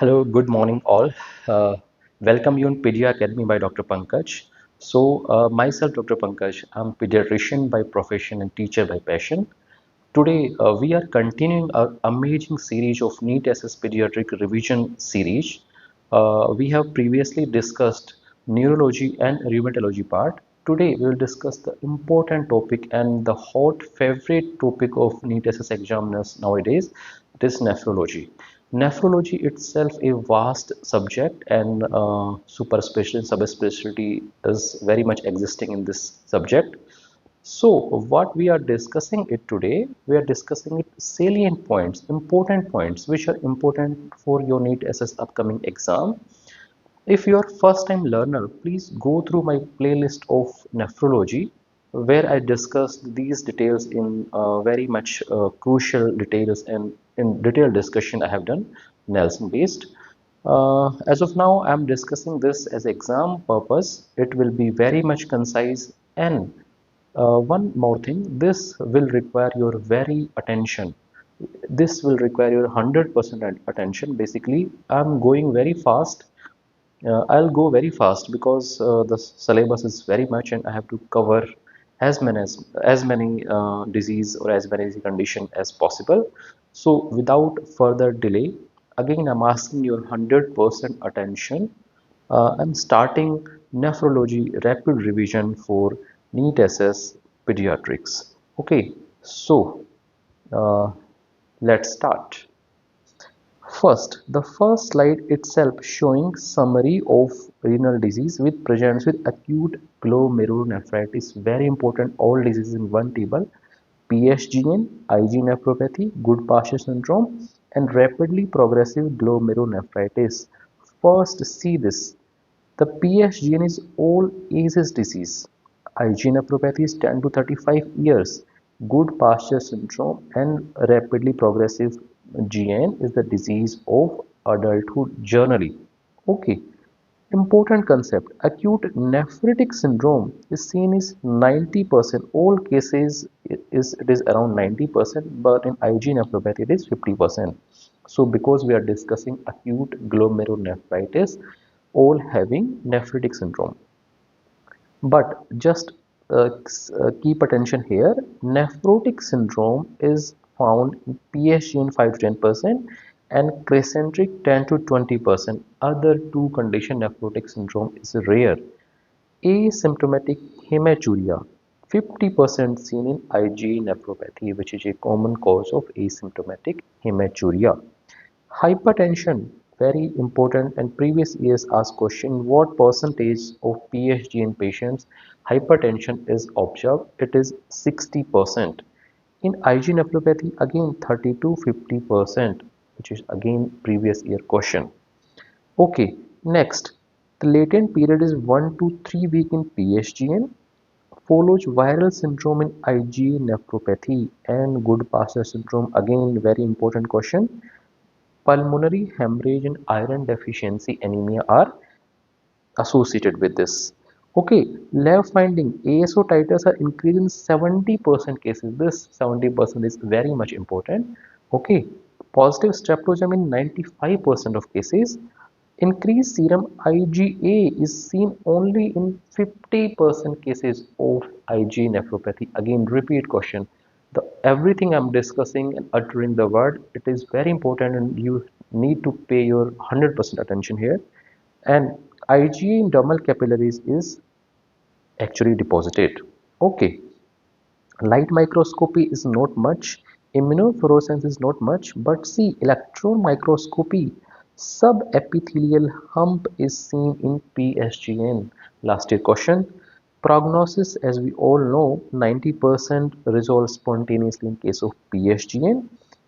Hello, good morning all. Uh, Welcome you in Pedia Academy by Dr. Pankaj. Myself, Dr. Pankaj, I'm pediatrician by profession and teacher by passion. Today, we are continuing our amazing series of NEET SS Pediatric revision series. We have previously discussed neurology and rheumatology part. Today, we will discuss the important topic and the hot favorite topic of NEET SS examiners nowadays. It is nephrology. Nephrology itself a vast subject and super specialty, subspecialty is very much existing in this subject. So what we are discussing it today, we are discussing it salient points, important points which are important for your NEET SS upcoming exam. If you are first time learner, please go through my playlist of nephrology where I discussed these details in very much crucial details and in detailed discussion I have done Nelson based. As of now, I am discussing this as exam purpose. It will be very much concise and one more thing, this will require your very attention. This will require your 100% attention. Basically, I'm going very fast. I'll go very fast because the syllabus is very much and I have to cover as many disease or as many condition as possible. So without further delay, again I'm asking your 100% attention. I'm starting nephrology rapid revision for NEET SS Pediatrics. Okay, so uh, let's start. First, the first slide itself showing summary of renal disease with presents with acute glomerulonephritis. Very important, all diseases in one table. PSGN, IG nephropathy, Goodpasture syndrome, and rapidly progressive glomerulonephritis. First, see this. The PSGN is all ages disease. IG nephropathy is 10 to 35 years. Goodpasture syndrome and rapidly progressive GN is the disease of adulthood generally. Okay. Important concept. Acute nephritic syndrome is seen as 90%. All cases it is around 90%, but in IG nephropathy it is 50%. So because we are discussing acute glomerulonephritis, all having nephritic syndrome. But just keep attention here. Nephrotic syndrome is found in PSG in 5 to 10% and crescentric 10 to 20%. Other two condition nephrotic syndrome is rare. Asymptomatic hematuria 50% seen in IgA nephropathy, which is a common cause of asymptomatic hematuria. Hypertension, very important, and previous years asked question what percentage of PhD in patients hypertension is observed. It is 60%. In IgA nephropathy again 30 to 50%, which is again previous year question. Okay, next, the latent period is 1 to 3 week in PSGN, follows viral syndrome in IgA nephropathy and Goodpasture syndrome. Again, very important question. Pulmonary hemorrhage and iron deficiency anemia are associated with this. Okay, lab finding ASO titers are increased in 70% cases. This 70% is very much important. Okay, positive streptosome in 95% of cases. Increased serum IgA is seen only in 50% cases of IgA nephropathy. Again, repeat question. The everything I'm discussing and uttering the word, it is very important and you need to pay your 100% attention here. And IgA in dermal capillaries is actually deposited. Okay, light microscopy is not much, immunofluorescence is not much, but see electron microscopy, subepithelial hump is seen in PSGN. Last year question. Prognosis, as we all know, 90% resolves spontaneously in case of PSGN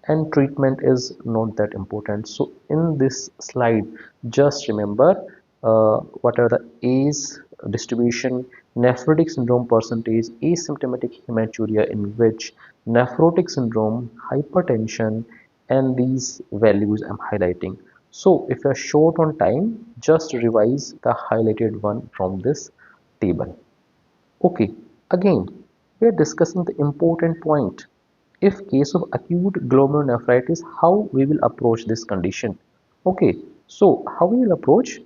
and treatment is not that important. So in this slide, just remember what are the A's distribution, nephrotic syndrome percentage, asymptomatic hematuria in which nephrotic syndrome, hypertension, and these values I'm highlighting. So if you're short on time, just revise the highlighted one from this table. Okay, again, we are discussing the important point. If case of acute glomerulonephritis, how we will approach this condition. Okay, So how we will approach?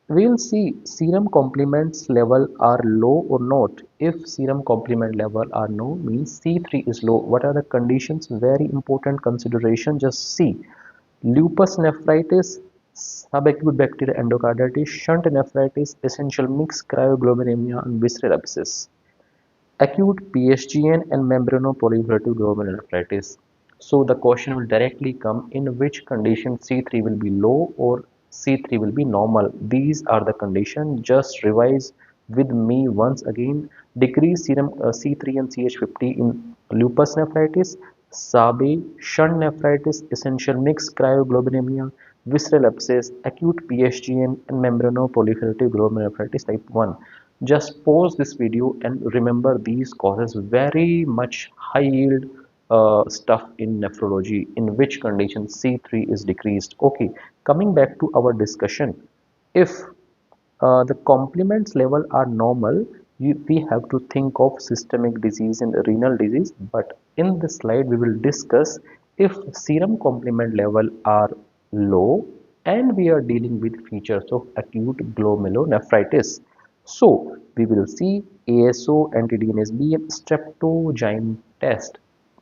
We will see serum complements level are low or not. If serum complement level are low, means C3 is low. What are the conditions? Very important consideration. Just see. Lupus nephritis, subacute bacterial endocarditis, shunt nephritis, essential mixed cryoglobulinemia, and visceral abscess. Acute PSGN and membranoproliferative glomerulonephritis. So the question will directly come, in which condition C3 will be low or C3 will be normal. These are the conditions. Just revise with me once again. Decrease serum C3 and CH50 in lupus nephritis, SABE, shunt nephritis, essential mixed cryoglobulinemia, visceral abscess, acute PSGN, and membranoproliferative glomerulonephritis type 1. Just pause this video and remember these causes very much high yield stuff in nephrology, in which condition C3 is decreased. Okay, coming back to our discussion, if the complements level are normal, we have to think of systemic disease and renal disease, but in this slide we will discuss if serum complement level are low and we are dealing with features of acute glomerulonephritis. So we will see ASO, anti-DNSB and streptozyme test.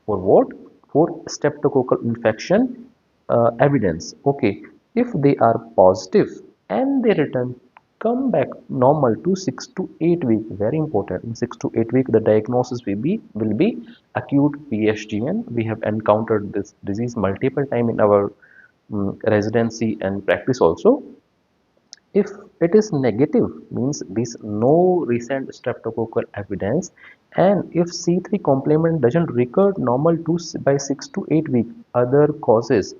For what? For streptococcal infection evidence. Okay, if they are positive and they return come back normal to 6 to 8 weeks, very important. In 6 to 8 weeks the diagnosis will be acute PSGN. We have encountered this disease multiple times in our residency and practice also. If it is negative, means this no recent streptococcal evidence, and if C3 complement doesn't recur normal to by 6 to 8 weeks, other causes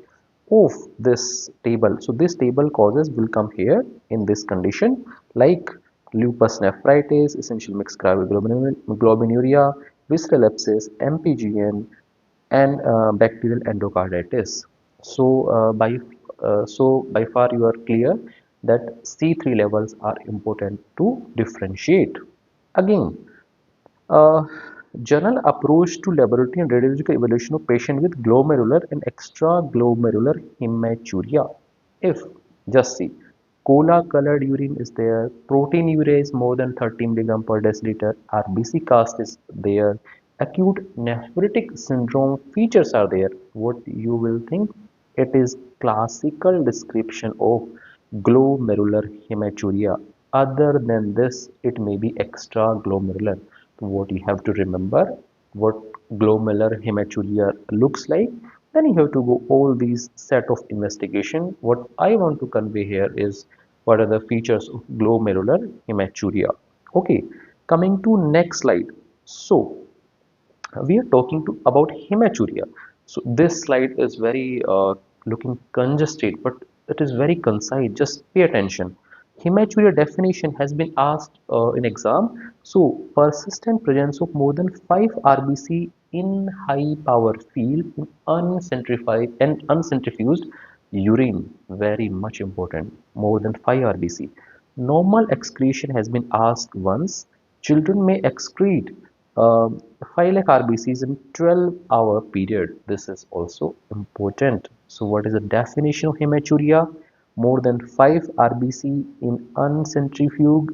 of this table. So this table causes will come here in this condition, like lupus nephritis, essential mixed glomerulonephritis, visceral abscess, MPGN, and bacterial endocarditis. So by far you are clear that C3 levels are important to differentiate. Again, uh, general approach to laboratory and radiological evaluation of patient with glomerular and extraglomerular hematuria. If just see, cola colored urine is there, proteinuria is more than 30 mg per deciliter, RBC cast is there, acute nephritic syndrome features are there. What you will think? It is classical description of glomerular hematuria. Other than this, it may be extraglomerular. What you have to remember, what glomerular hematuria looks like, then you have to go all these set of investigation. What I want to convey here is what are the features of glomerular hematuria. Okay, coming to next slide. So we are talking about hematuria. So this slide is very looking congested, but it is very concise. Just pay attention. Hematuria definition has been asked in exam. So persistent presence of more than 5 RBC in high power field in uncentrified and uncentrifuged urine, very much important. More than 5 RBC. Normal excretion has been asked once. Children may excrete 5 lakh RBCs in 12-hour period. This is also important. So what is the definition of hematuria? More than 5 RBC in centrifuge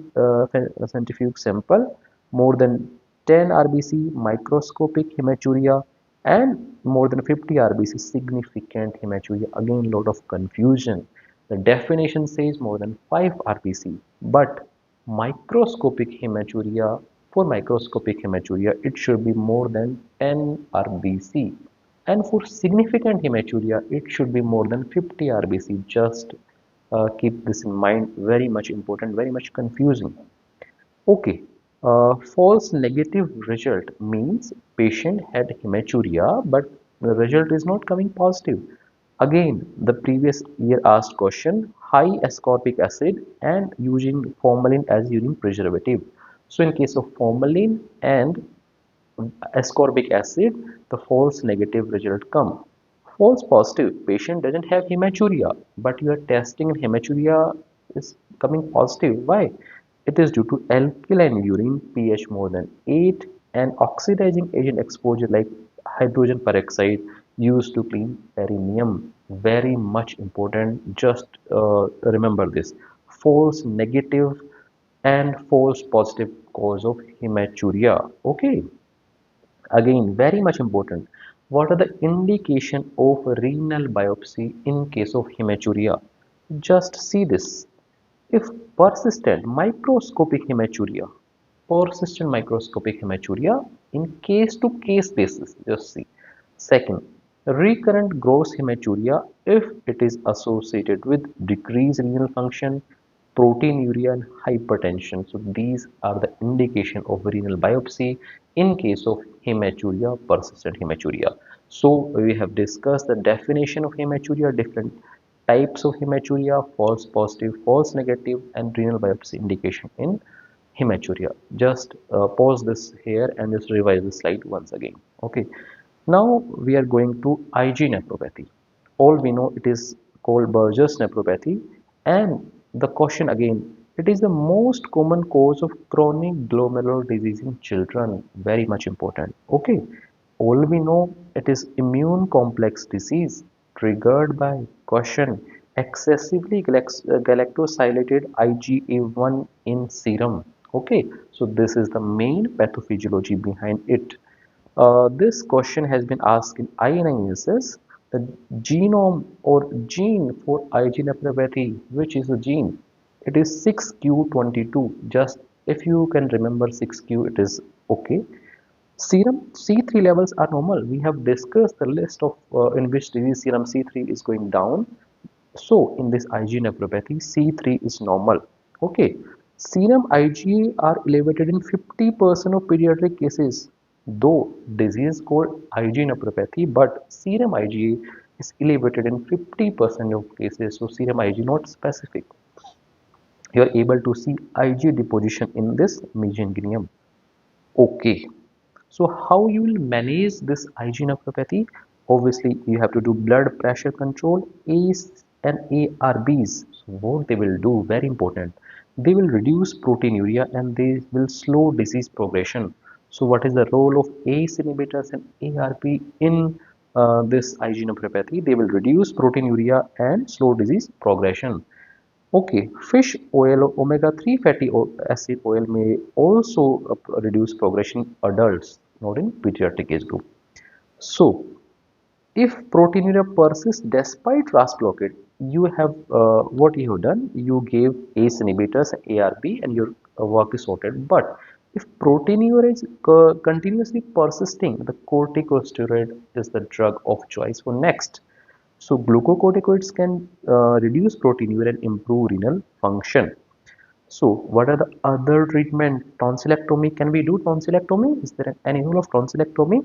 sample, more than 10 RBC microscopic hematuria, and more than 50 RBC significant hematuria. Again, lot of confusion. The definition says more than 5 RBC, but microscopic hematuria, for microscopic hematuria, it should be more than 10 RBC. And for significant hematuria, it should be more than 50 RBC. Just keep this in mind, very much important, very much confusing. Okay, false negative result means patient had hematuria, but the result is not coming positive. Again, the previous year asked question, high ascorbic acid and using formalin as urine preservative. So in case of formalin and ascorbic acid, the false negative result come. False positive, patient doesn't have hematuria, but you are testing and hematuria is coming positive. Why? It is due to alkaline urine, pH more than 8, and oxidizing agent exposure like hydrogen peroxide used to clean perineum. very much important. Just remember this: false negative and false positive cause of hematuria. Okay, again very much important. What are the indication of renal biopsy in case of hematuria? Just see this: if persistent microscopic hematuria in case to case basis, just see. Second, recurrent gross hematuria if it is associated with decreased renal function, proteinuria and hypertension. So these are the indication of renal biopsy in case of hematuria, persistent hematuria. So we have discussed the definition of hematuria, different types of hematuria, false positive, false negative and renal biopsy indication in hematuria. Just pause this here and just revise the slide once again. Okay. Now we are going to IG nephropathy. All we know it is called Burgess nephropathy, and the question again, it is the most common cause of chronic glomerular disease in children. Very much important. Okay. All we know it is immune complex disease triggered by question excessively galactosylated IgA1 in serum. Okay, so this is the main pathophysiology behind it. This question has been asked in INISS. The genome or gene for IG nephropathy, which is the gene? It is 6q22. Just if you can remember 6q, it is okay. Serum C3 levels are normal. We have discussed the list of in which disease serum C3 is going down. So in this IgA nephropathy, C3 is normal. Okay. Serum IgA are elevated in 50% of pediatric cases. Though disease called IgA nephropathy, but serum IgA is elevated in 50% of cases. So serum IgA not specific. You are able to see IgA deposition in this mesenchyma. Okay. So how you will manage this IgA nephropathy? Obviously, you have to do blood pressure control, ACE and ARBs. So what they will do, very important. They will reduce proteinuria and they will slow disease progression. So what is the role of ACE inhibitors and ARB in this IgA nephropathy? They will reduce proteinuria and slow disease progression. Okay, fish oil or omega-3 fatty acid oil may also reduce progression in adults, not in pediatric age group. So, if proteinuria persists despite RAS blockade, you have what you have done, you gave ACE inhibitors, ARB, and your work is sorted. But if proteinuria is continuously persisting, the corticosteroid is the drug of choice for next. So glucocorticoids can reduce proteinuria and improve renal function. So what are the other treatment? Tonsillectomy. Can we do tonsillectomy? Is there any rule of tonsillectomy?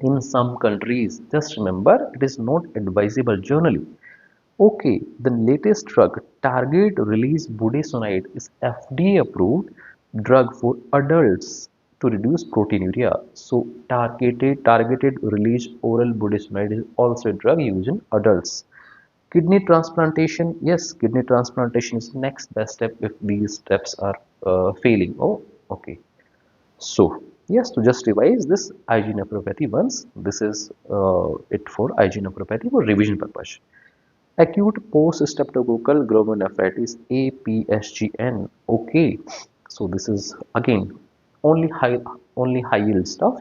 In some countries, just remember it is not advisable generally. Okay, the latest drug, target release budesonide, is FDA approved drug for adults to reduce proteinuria. So targeted release oral budesonide is also a drug used in adults. Kidney transplantation, yes, kidney transplantation is next best step if these steps are failing. Oh, okay. So, yes, to just revise this IgA nephropathy once, this is it for IgA nephropathy for revision purpose. Acute post-streptococcal glomerulonephritis APSGN. Okay, so this is again only high yield stuff.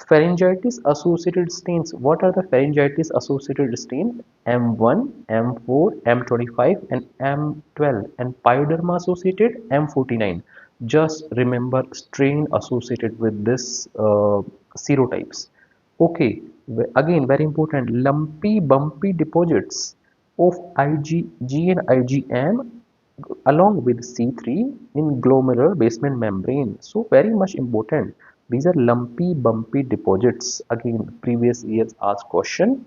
Pharyngitis associated stains. What are the pharyngitis associated stains? M1, M4, M25 and M12 and pyoderma associated M49. Just remember strain associated with this serotypes. Okay, again very important, lumpy bumpy deposits of IgG and IgM along with C3 in glomerular basement membrane. So very much important. These are lumpy bumpy deposits. Again, previous years asked question.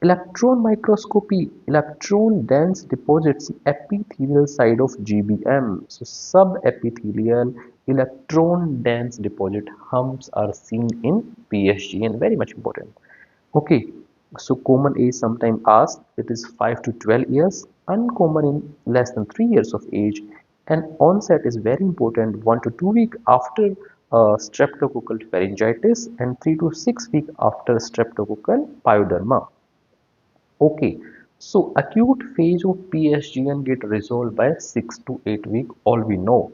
Electron microscopy, electron dense deposits in epithelial side of GBM. So subepithelial electron dense deposit humps are seen in PSG and very much important. Okay, so common age sometimes asked, it is 5 to 12 years, uncommon in less than 3 years of age, and onset is very important 1 to 2 weeks after streptococcal pharyngitis and 3 to 6 weeks after streptococcal pyoderma. Okay, so acute phase of PSGN get resolved by 6 to 8 weeks, all we know.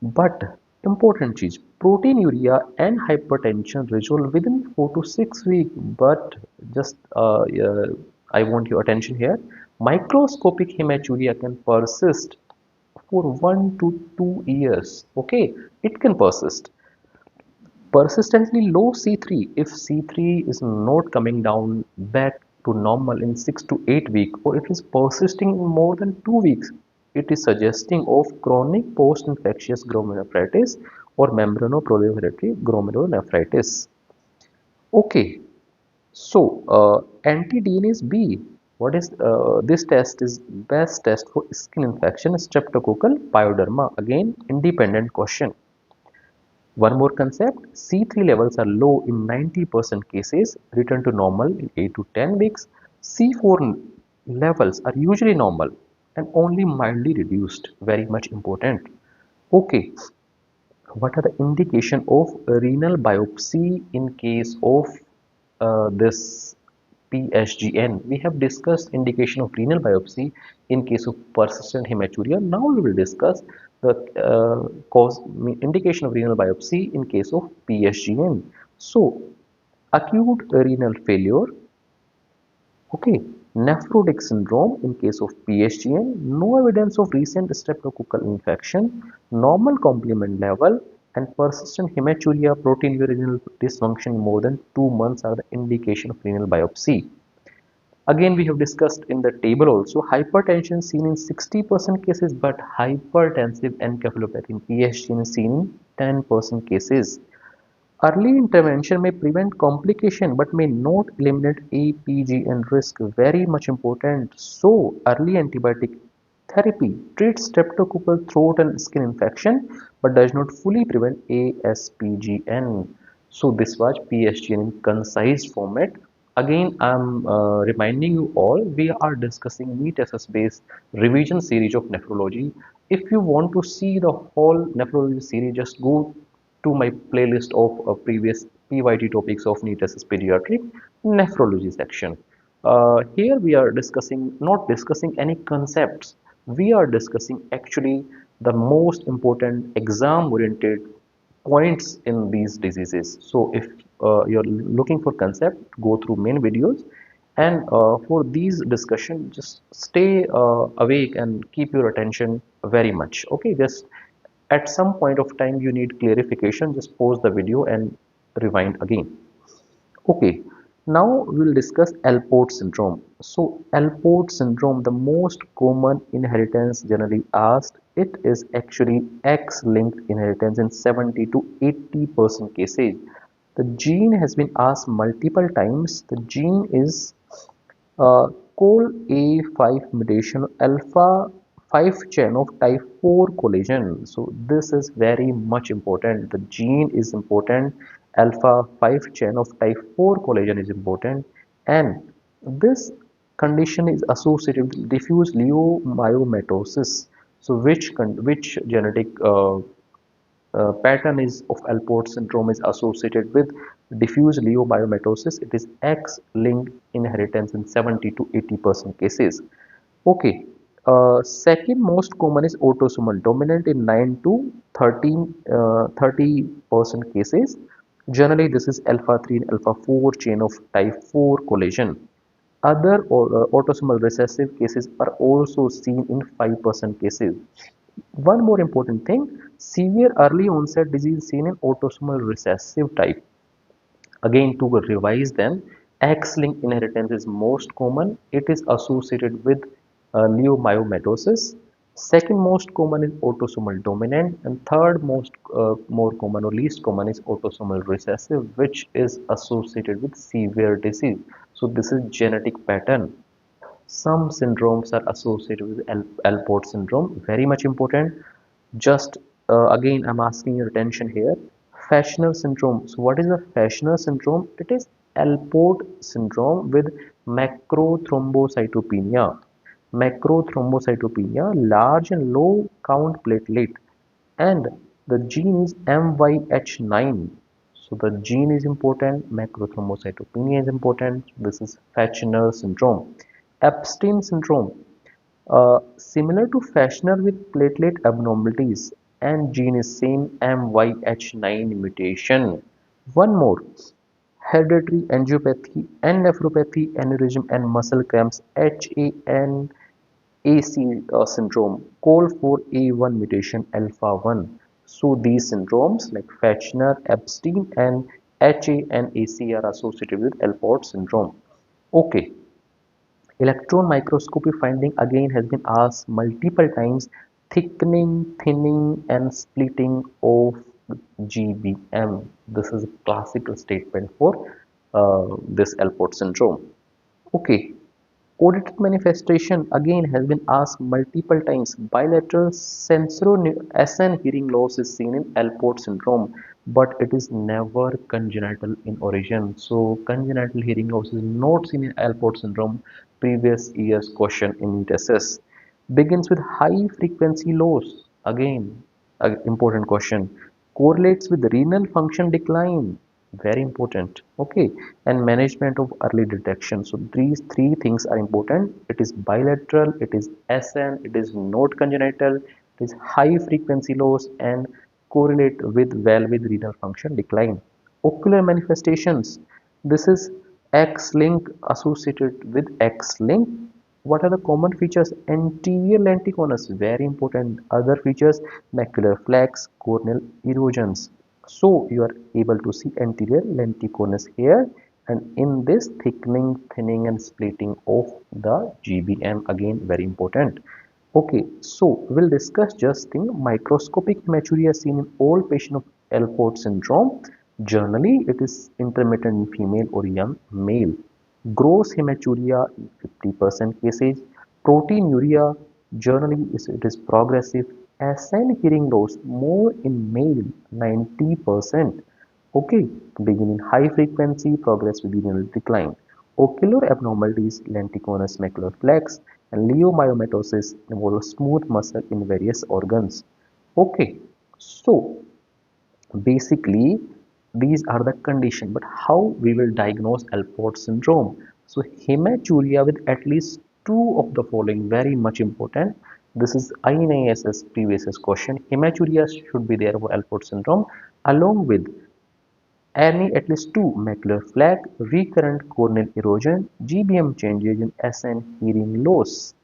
But important cheese, proteinuria and hypertension resolve within 4 to 6 weeks. But just I want your attention here. Microscopic hematuria can persist for 1 to 2 years. Okay, it can persist. Persistently low C3, if C3 is not coming down back to normal in 6 to 8 weeks, or it is persisting in more than 2 weeks, it is suggesting of chronic post-infectious glomerulonephritis or membranoproliferative glomerulonephritis. Okay, so anti-DNase B. What is this test is best test for skin infection, streptococcal pyoderma. Again, independent question. One more concept, C3 levels are low in 90% cases, return to normal in 8 to 10 weeks. C4 levels are usually normal and only mildly reduced, very much important. Okay, what are the indication of renal biopsy in case of this PSGN? We have discussed indication of renal biopsy in case of persistent hematuria. Now we will discuss the indication of renal biopsy in case of PSGN. So, acute renal failure. Okay, nephrotic syndrome in case of PSGN, no evidence of recent streptococcal infection, normal complement level, and persistent hematuria, proteinuria, renal dysfunction more than 2 months are the indication of renal biopsy. Again, we have discussed in the table also hypertension seen in 60% cases, but hypertensive encephalopathy in PSGN is seen in 10% cases. Early intervention may prevent complication but may not eliminate APGN risk. Very much important. So, early antibiotic therapy treats streptococcal throat and skin infection but does not fully prevent ASPGN. So, this was PSGN in concise format. Again, I'm reminding you all, we are discussing NEET SS based revision series of nephrology. If you want to see the whole nephrology series, just go to my playlist of previous PYT topics of NEET SS Pediatric Nephrology section. Here we are not discussing any concepts. We are discussing actually the most important exam oriented points in these diseases. So if you're looking for concept, go through main videos, and for these discussion, just stay awake and keep your attention very much. Okay, just at some point of time you need clarification, just pause the video and rewind again. Okay, now we'll discuss Alport syndrome. So Alport syndrome, the most common inheritance generally asked, it is actually X-linked inheritance in 70 to 80% cases. The gene has been asked multiple times. The gene is col A5 mutation alpha 5 chain of type 4 collagen. So this is very much important. The gene is important. Alpha 5 chain of type 4 collagen is important, and this condition is associated with diffuse leiomyomatosis. So which genetic pattern is of Alport syndrome is associated with diffuse leiomyomatosis. It is X-linked inheritance in 70 to 80% cases. Okay. Second most common is autosomal dominant in 9 to 30% cases. Generally, this is alpha 3 and alpha 4 chain of type 4 collagen. Other autosomal recessive cases are also seen in 5% cases. One more important thing, severe early onset disease seen in autosomal recessive type. Again, to revise them, X-linked inheritance is most common. It is associated with leiomyomatosis. Second most common is autosomal dominant, and third most more common or least common is autosomal recessive, which is associated with severe disease. So this is genetic pattern. Some syndromes are associated with Alport syndrome. Very much important. Just again, I'm asking your attention here. Fashioner syndrome. So, what is the Fashioner syndrome? It is Alport syndrome with macrothrombocytopenia. Macrothrombocytopenia, large and low count platelet, and the gene is MYH9. So the gene is important, macrothrombocytopenia is important. This is Fechner syndrome. Epstein syndrome, similar to Fechner with platelet abnormalities, and gene is same MYH9 mutation. One more, hereditary angiopathy and nephropathy, aneurysm and muscle cramps, HANAC syndrome, COL4A1 mutation alpha 1. So these syndromes like Fechner, Epstein and HANAC are associated with Alport syndrome. Okay, electron microscopy finding again has been asked multiple times, thickening, thinning and splitting of GBM. This is a classical statement for this Alport syndrome. Okay, audited manifestation again has been asked multiple times. Bilateral SN hearing loss is seen in Alport syndrome, but it is never congenital in origin. So congenital hearing loss is not seen in Alport syndrome. Previous year's question in NEET SS begins with high frequency loss. Again, an important question. Correlates with renal function decline, very important. Okay, and management of early detection. So these three things are important. It is bilateral, it is SN, it is not congenital, it is high frequency loss and correlate with with renal function decline. Ocular manifestations, this is X-link associated with X-link. What are the common features? Anterior lenticonus, very important. Other features, macular flax, corneal erosions. So you are able to see anterior lenticonus here, and in this thickening, thinning and splitting of the GBM, again very important. Okay, so we'll discuss just thing microscopic hematuria seen in all patients of Alport syndrome. Generally, it is intermittent in female or young male. Gross hematuria in 50% cases. Proteinuria, generally it is progressive. SN hearing loss more in male 90%. Okay, begin in high frequency, progress with renal decline. Ocular abnormalities, lenticonus macular flex, and leiomyomatosis involve smooth muscle in various organs. Okay, so basically these are the condition, but how we will diagnose Alport syndrome? So hematuria with at least two of the following, very much important. This is INISS previous question. Hematuria should be there for Alport syndrome along with any at least two macular flag, recurrent corneal erosion, GBM changes in SN hearing loss.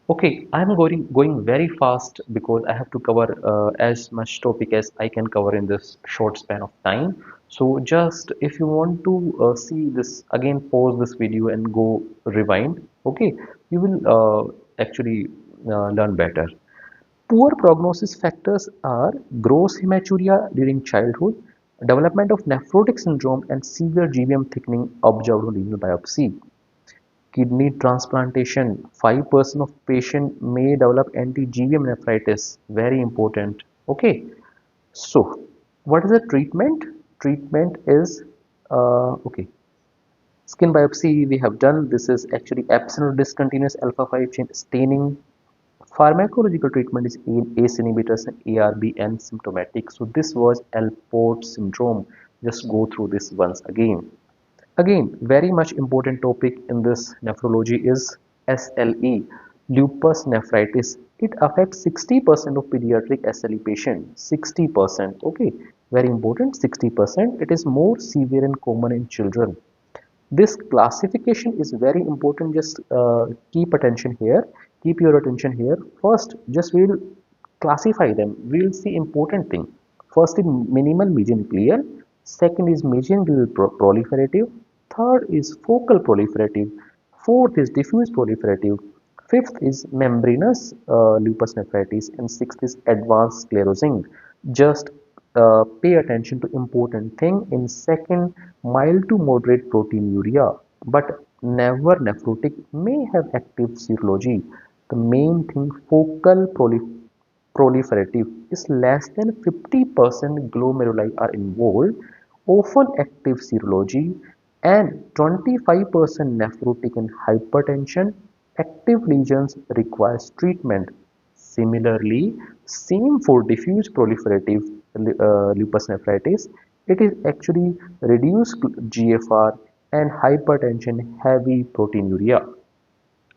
Okay, I'm going very fast because I have to cover as much topic as I can cover in this short span of time. So just if you want to see this again, pause this video and go rewind. Okay, you will actually learn better. Poor prognosis factors are gross hematuria during childhood, development of nephrotic syndrome, and severe GBM thickening observed on renal biopsy. Kidney transplantation, 5% of patient may develop anti-GBM nephritis, very important. Okay, so what is the treatment? Treatment is okay, skin biopsy we have done. This is actually absent or discontinuous alpha 5 chain staining. Pharmacological treatment is ACE inhibitors and ARB and symptomatic. So this was Alport syndrome. Just go through this once again. Again, very much important topic in this nephrology is SLE, lupus nephritis. It affects 60% of pediatric SLE patients. 60%. Okay, very important. 60%. It is more severe and common in children. This classification is very important. Just keep attention here. Keep your attention here. First, just we'll classify them. We'll see important thing. First is minimal median clear. Second is median proliferative. Third is focal proliferative. Fourth is diffuse proliferative. Fifth is membranous lupus nephritis, and sixth is advanced sclerosing. Just pay attention to important thing. In second, mild to moderate proteinuria, but never nephrotic, may have active serology. The main thing, focal proliferative is less than 50% glomeruli are involved, often active serology, and 25% nephrotic and hypertension. Active lesions requires treatment. Similarly, same for diffuse proliferative lupus nephritis. It is actually reduced GFR and hypertension, heavy proteinuria.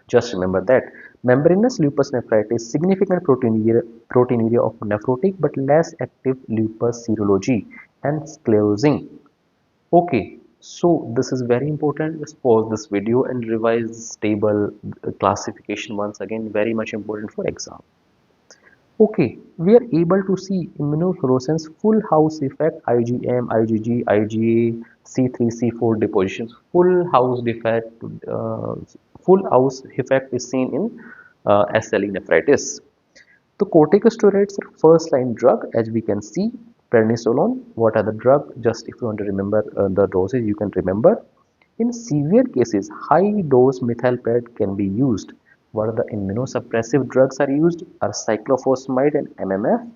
Just remember that membranous lupus nephritis, significant proteinuria of nephrotic but less active lupus serology and sclerosing. Okay, so this is very important. Let's pause this video and revise this table classification once again. Very much important for exam. Okay, we are able to see immunofluorescence full house effect, IgM, IgG, IgA, C3, C4 depositions. Full house effect is seen in SLE nephritis. The corticosteroids are first line drug, as we can see. Prednisolone, what are the drug? Just if you want to remember the doses, you can remember. In severe cases, high dose methylpred can be used. What are the immunosuppressive drugs are used? Are cyclophosphamide and MMF,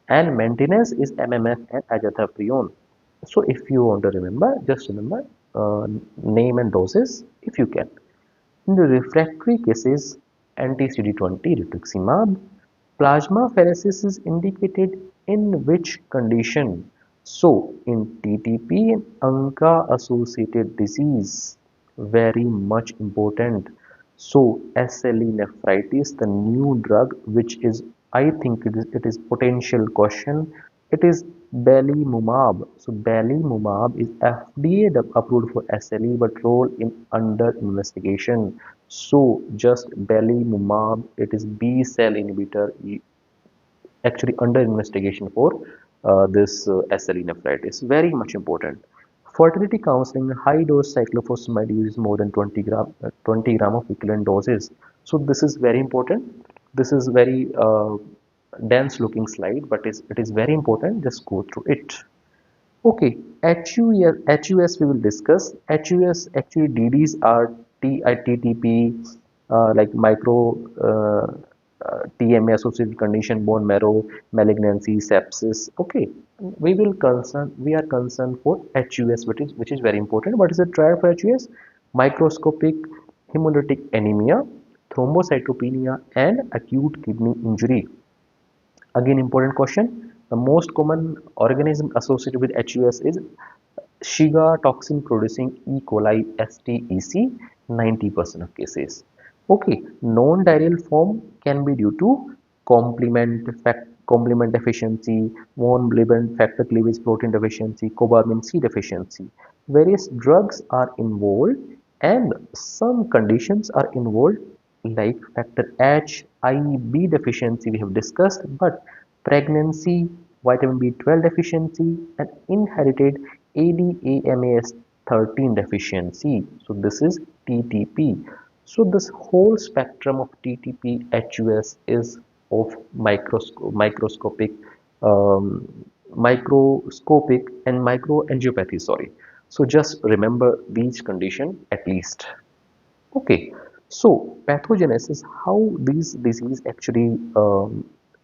and maintenance is MMF and azathioprine. So if you want to remember, just remember name and doses if you can. In the refractory cases, anti-CD20 rituximab. Plasmapheresis is indicated in which condition? So, in TTP and ANCA-associated disease, very much important. So, SLE nephritis, the new drug, which is, I think it is potential question. It is belimumab. So, belimumab is FDA approved for SLE but role in under investigation. So, just belimumab, it is B cell inhibitor actually under investigation for this SLE nephritis. Very much important. Fertility counseling, high dose cyclophosphamide uses more than 20 gram of equivalent doses. So this is very important. This is very dense looking slide, but it is very important. Just go through it. Okay, HUS we will discuss. HUS actually DDs are TTP, like micro TMA associated condition, bone marrow malignancy, sepsis. Okay, we are concerned for HUS, which is very important. What is the trial for HUS? Microscopic hemolytic anemia, thrombocytopenia, and acute kidney injury. Again, important question. The most common organism associated with HUS is Shiga toxin producing E. coli STEC, 90% of cases. Okay, non-diarrheal form can be due to complement deficiency, von Willebrand factor cleavage protein deficiency, cobalamin C deficiency. Various drugs are involved and some conditions are involved like factor H, I, B deficiency we have discussed, but pregnancy, vitamin B12 deficiency and inherited ADAMAS13 deficiency. So this is TTP. So this whole spectrum of TTP HUS is of microscopic and microangiopathy. Sorry. So just remember these conditions at least. Okay, so pathogenesis, how these disease actually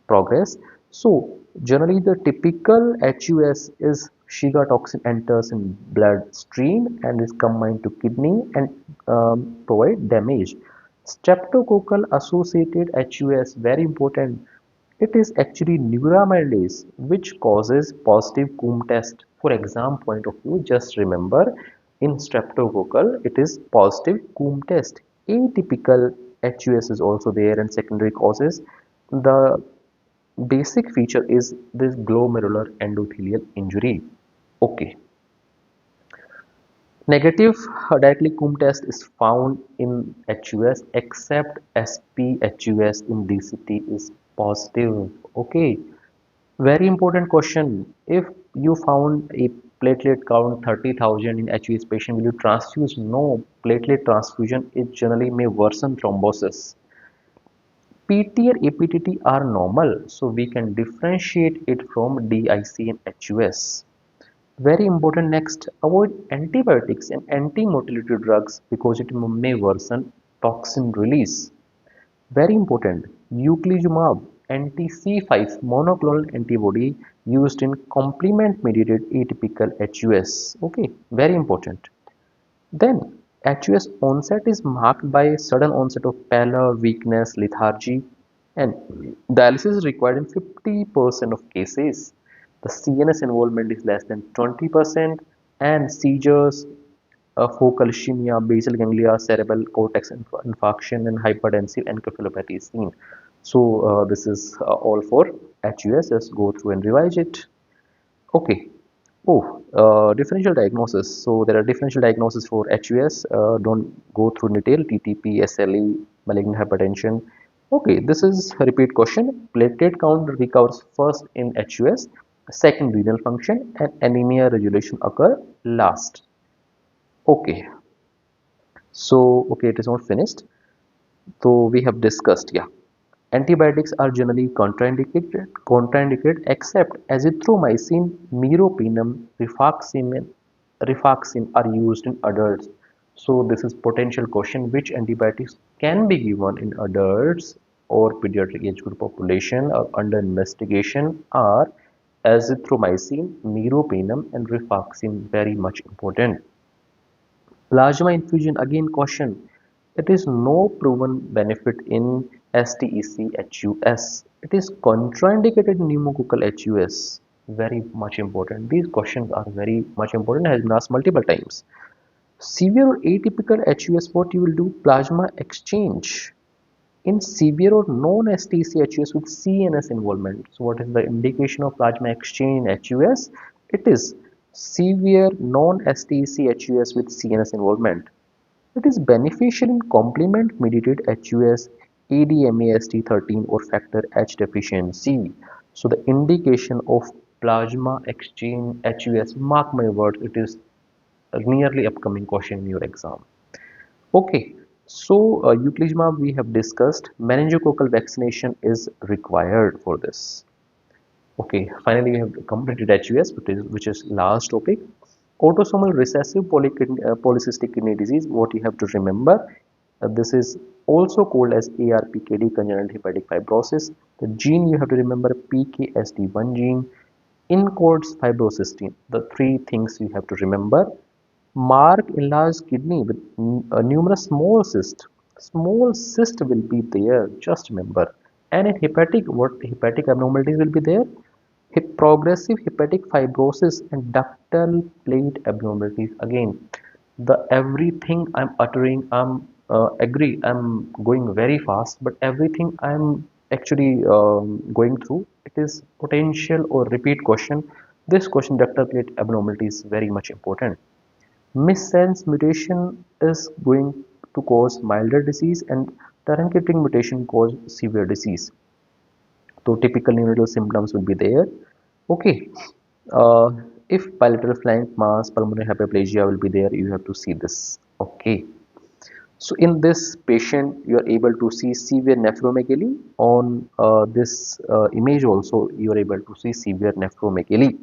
progress. So generally the typical HUS is Shiga toxin enters in bloodstream and is combined to kidney and provide damage. Streptococcal associated HUS, very important. It is actually neuraminidase which causes positive Coombs test. For exam point of view, just remember in streptococcal it is positive Coombs test. Atypical HUS is also there and secondary causes. The basic feature is this glomerular endothelial injury. Okay. Negative directly Coombs test is found in HUS except SPHUS in DCT is positive. Okay. Very important question. If you found a platelet count 30,000 in HUS patient, will you transfuse? No. Platelet transfusion it generally may worsen thrombosis. PT or APTT are normal, so we can differentiate it from DIC and HUS. Very important next, avoid antibiotics and anti-motility drugs because it may worsen toxin release. Very important, euclizumab, anti-C5 monoclonal antibody used in complement-mediated atypical HUS. Okay, very important. Then, HUS onset is marked by sudden onset of pallor, weakness, lethargy, and dialysis is required in 50% of cases. The CNS involvement is less than 20%, and seizures, focal ischemia, basal ganglia, cerebral cortex infarction, and hypertensive encephalopathy is seen. So this is all for HUS. Let's go through and revise it. Okay. Oh, differential diagnosis. So there are differential diagnoses for HUS. Don't go through detail. TTP, SLE, malignant hypertension. Okay, this is a repeat question. Platelet count recovers first in HUS, second renal function, and anemia resolution occur last. Okay, so okay, it is not finished. So we have discussed, yeah. Antibiotics are generally contraindicated except azithromycin, meropenem, rifaximin are used in adults. So this is potential question: which antibiotics can be given in adults or pediatric age group population are under investigation are azithromycin, meropenem, and rifaximin. Very much important. Plasma infusion, again caution, it is no proven benefit in STEC-HUS. It is contraindicated in pneumococcal HUS. Very much important. These questions are very much important, has been asked multiple times. Severe or atypical HUS, what you will do? Plasma exchange. In severe or non-STEC-HUS with CNS involvement. So what is the indication of plasma exchange in HUS? It is severe non-STEC-HUS with CNS involvement. It is beneficial in complement-mediated HUS, ADMAST13 or factor H deficiency. So the indication of plasma exchange HUS, mark my words, it is a nearly upcoming question in your exam. Okay, so Euclidma we have discussed. Meningococcal vaccination is required for this. Okay, finally we have completed HUS, which is last topic. Autosomal recessive polycystic kidney disease. What you have to remember, this is also called as ARPKD, congenital hepatic fibrosis. The gene you have to remember, PKSD1 gene, encodes fibrocystin. The three things you have to remember. Mark enlarged kidney with numerous small cysts. Small cyst will be there, just remember. And in hepatic, what hepatic abnormalities will be there? Progressive hepatic fibrosis and ductal plate abnormalities. Again, the everything I'm uttering, agree, I'm going very fast, but everything I'm actually going through, it is potential or repeat question. This question, ductal plate abnormality, is very much important. Missense mutation is going to cause milder disease, and truncating mutation cause severe disease. So typical neonatal symptoms will be there. Okay. Uh, if bilateral flank mass pulmonary hyperplasia will be there, you have to see this. Okay. So in this patient, you are able to see severe nephromegaly. On this image also, you are able to see severe nephromegaly.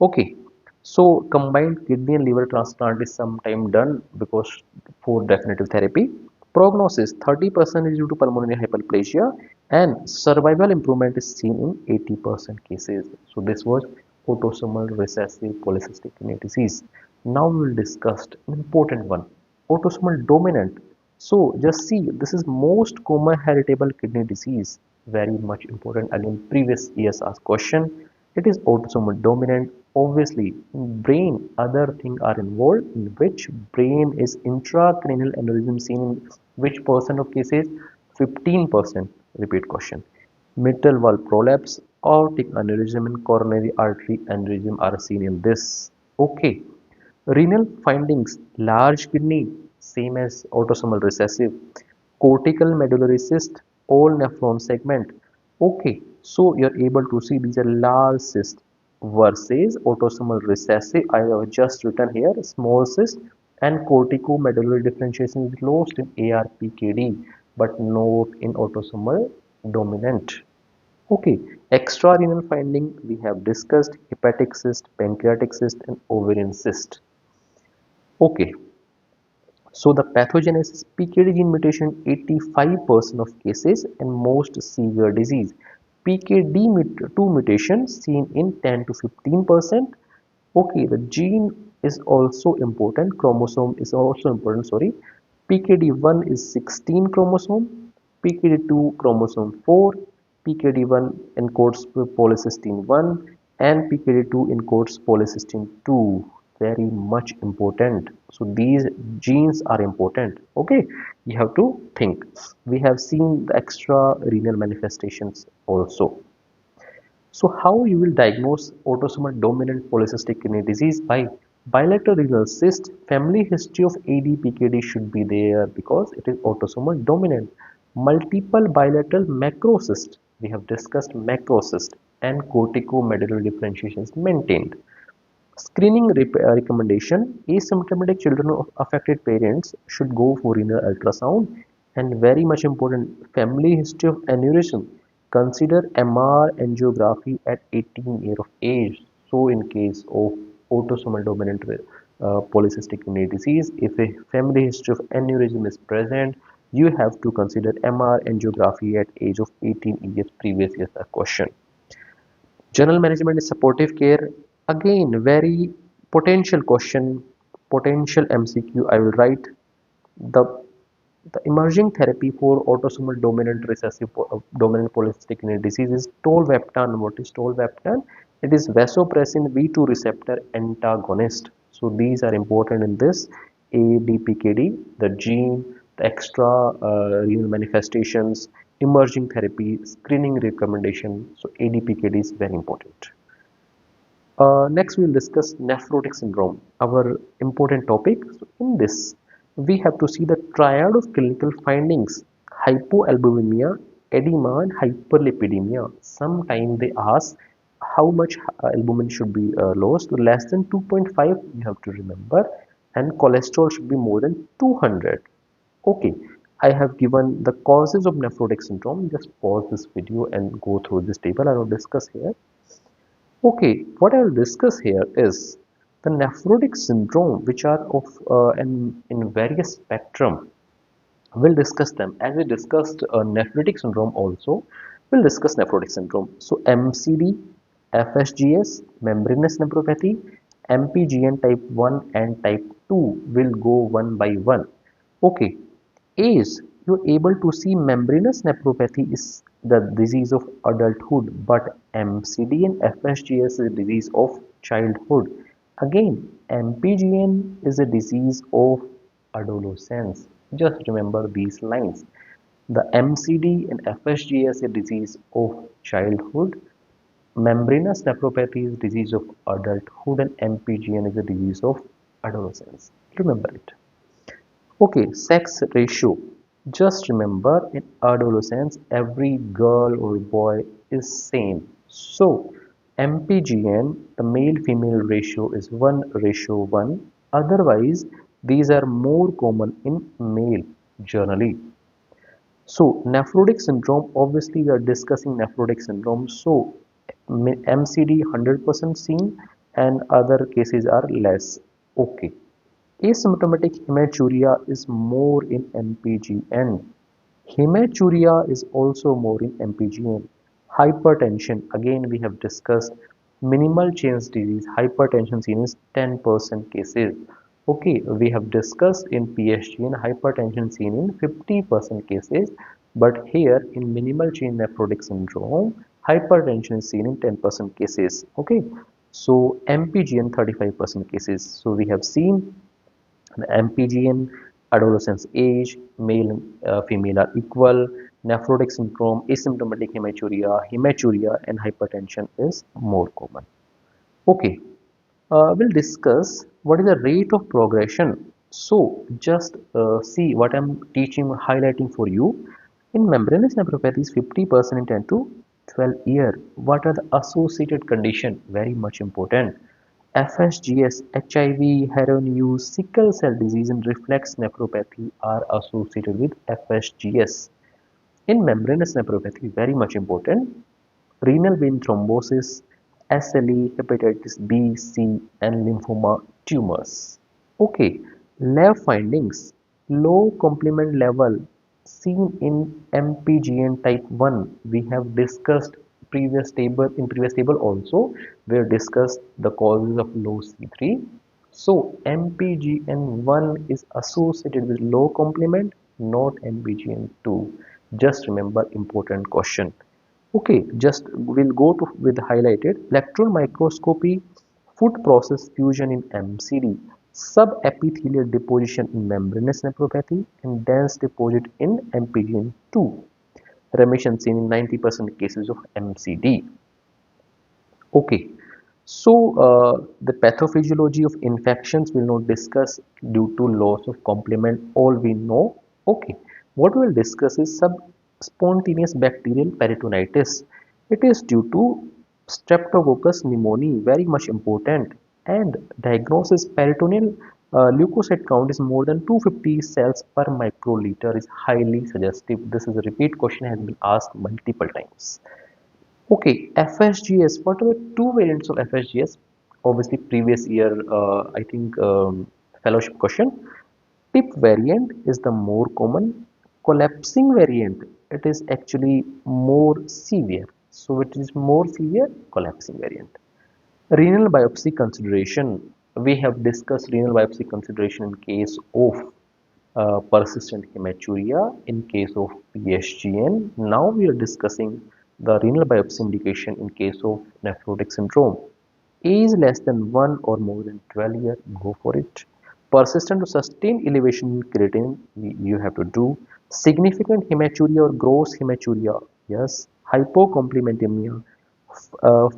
Okay. So combined kidney and liver transplant is sometime done because for definitive therapy. Prognosis 30% is due to pulmonary hyperplasia and survival improvement is seen in 80% cases. So this was autosomal recessive polycystic kidney disease. Now we will discuss an important one, autosomal dominant. So just see, this is most common heritable kidney disease, very much important. Again, previous years asked question. It is autosomal dominant. Obviously, in brain, other things are involved. In which brain is intracranial aneurysm seen in which percent of cases? 15%. Repeat question. Mitral valve prolapse, aortic aneurysm, and coronary artery aneurysm are seen in this. Okay. Renal findings, large kidney, same as autosomal recessive, cortical medullary cyst, all nephron segment. Okay, so you're able to see these are large cysts versus autosomal recessive. I have just written here small cyst, and corticomedullary differentiation is lost in ARPKD but not in autosomal dominant. Okay, extrarenal finding we have discussed: hepatic cyst, pancreatic cyst, and ovarian cyst. Okay, so the pathogenesis PKD gene mutation 85% of cases and most severe disease. PKD2 mutation seen in 10 to 15%. Okay, the gene is also important, chromosome is also important, sorry. PKD1 is 16 chromosome, PKD2 chromosome 4, PKD1 encodes polycystin 1, and PKD2 encodes polycystin 2, very much important. So these genes are important. Okay, you have to think. We have seen the extra renal manifestations also. So how you will diagnose autosomal dominant polycystic kidney disease? By bilateral renal cyst. Family history of ADPKD should be there because it is autosomal dominant. Multiple bilateral macrocyst. We have discussed macrocyst and corticomedullary differentiation is maintained. Screening recommendation: asymptomatic children of affected parents should go for renal ultrasound, and very much important, family history of aneurysm. Consider MR angiography at 18 years of age. So in case of autosomal dominant polycystic kidney disease, if a family history of aneurysm is present, you have to consider MR angiography at age of 18 years. Previous years a question. General management is supportive care. Again, very potential question, potential MCQ. I will write the the emerging therapy for autosomal dominant recessive dominant polycystic kidney disease is tolvaptan. What is tolvaptan? It is vasopressin V2 receptor antagonist. So these are important in this ADPKD, the gene, the extra renal manifestations, emerging therapy, screening recommendation. So ADPKD is very important. Next, we will discuss nephrotic syndrome, our important topic. So in this, we have to see the triad of clinical findings: hypoalbuminemia, edema, and hyperlipidemia. Sometimes they ask how much albumin should be lost. So less than 2.5, you have to remember, and cholesterol should be more than 200. Okay, I have given the causes of nephrotic syndrome. Just pause this video and go through this table. I will discuss here. Okay, what I will discuss here is the nephrotic syndrome, which are of in various spectrum. We'll discuss them as we discussed nephritic syndrome. Also, we'll discuss nephrotic syndrome. So MCD, FSGS, membranous nephropathy, MPGN type 1 and type 2 will go one by one. Okay, is you're able to see membranous nephropathy is the disease of adulthood, but MCD and FSGS is a disease of childhood. Again, MPGN is a disease of adolescence. Just remember these lines. The MCD and FSGS is a disease of childhood. Membranous nephropathy is disease of adulthood, and MPGN is a disease of adolescence. Remember it. Okay, sex ratio. Just remember in adolescence every girl or boy is same. So MPGN, the male female ratio is 1:1. Otherwise these are more common in male generally. So nephrotic syndrome, obviously we are discussing nephrotic syndrome. So MCD 100% seen and other cases are less. Okay. Asymptomatic hematuria is more in MPGN. Hematuria is also more in MPGN. Hypertension, again we have discussed minimal change disease, hypertension seen is 10% cases. Okay, we have discussed in PSGN hypertension seen in 50% cases, but here in minimal change nephrotic syndrome, hypertension is seen in 10% cases. Okay, so MPGN 35% cases. So we have seen the MPGN, adolescence age, male and female are equal. Nephrotic syndrome, asymptomatic hematuria and hypertension is more common. Okay, we'll discuss what is the rate of progression. So just see what I'm teaching, highlighting for you. In membranous nephropathies, 50% in 10 to 12 year. What are the associated condition? Very much important. FSGS, HIV, heroin use, sickle cell disease, and reflex nephropathy are associated with FSGS. In membranous nephropathy, very much important, renal vein thrombosis, SLE, hepatitis B, C, and lymphoma tumors. Okay, lab findings, low complement level seen in MPGN type 1. We have discussed previous table also, we have discussed the causes of low C3. So MPGN1 is associated with low complement, not MPGN2. Just remember important question. Okay, just we'll go to with highlighted electron microscopy, food process fusion in MCD, subepithelial deposition in membranous nephropathy, and dense deposit in MPGN 2. Remission seen in 90% cases of MCD. Okay, so the pathophysiology of infections will not discuss due to loss of complement, all we know. Okay, what we will discuss is spontaneous bacterial peritonitis. It is due to Streptococcus pneumoniae, very much important. And diagnosis peritoneal leukocyte count is more than 250 cells per microliter is highly suggestive. This is a repeat question, has been asked multiple times. Okay, FSGS. What are the two variants of FSGS? Obviously, previous year, I think fellowship question. Tip variant is the more common. Collapsing variant, it is actually more severe. So, it is more severe collapsing variant. Renal biopsy consideration. We have discussed renal biopsy consideration in case of persistent hematuria in case of PSGN. Now we are discussing the renal biopsy indication in case of nephrotic syndrome. Age less than 1 or more than 12 years, go for it. Persistent or sustained elevation in creatinine, you have to do. Significant hematuria or gross hematuria, yes. Hypocomplementemia,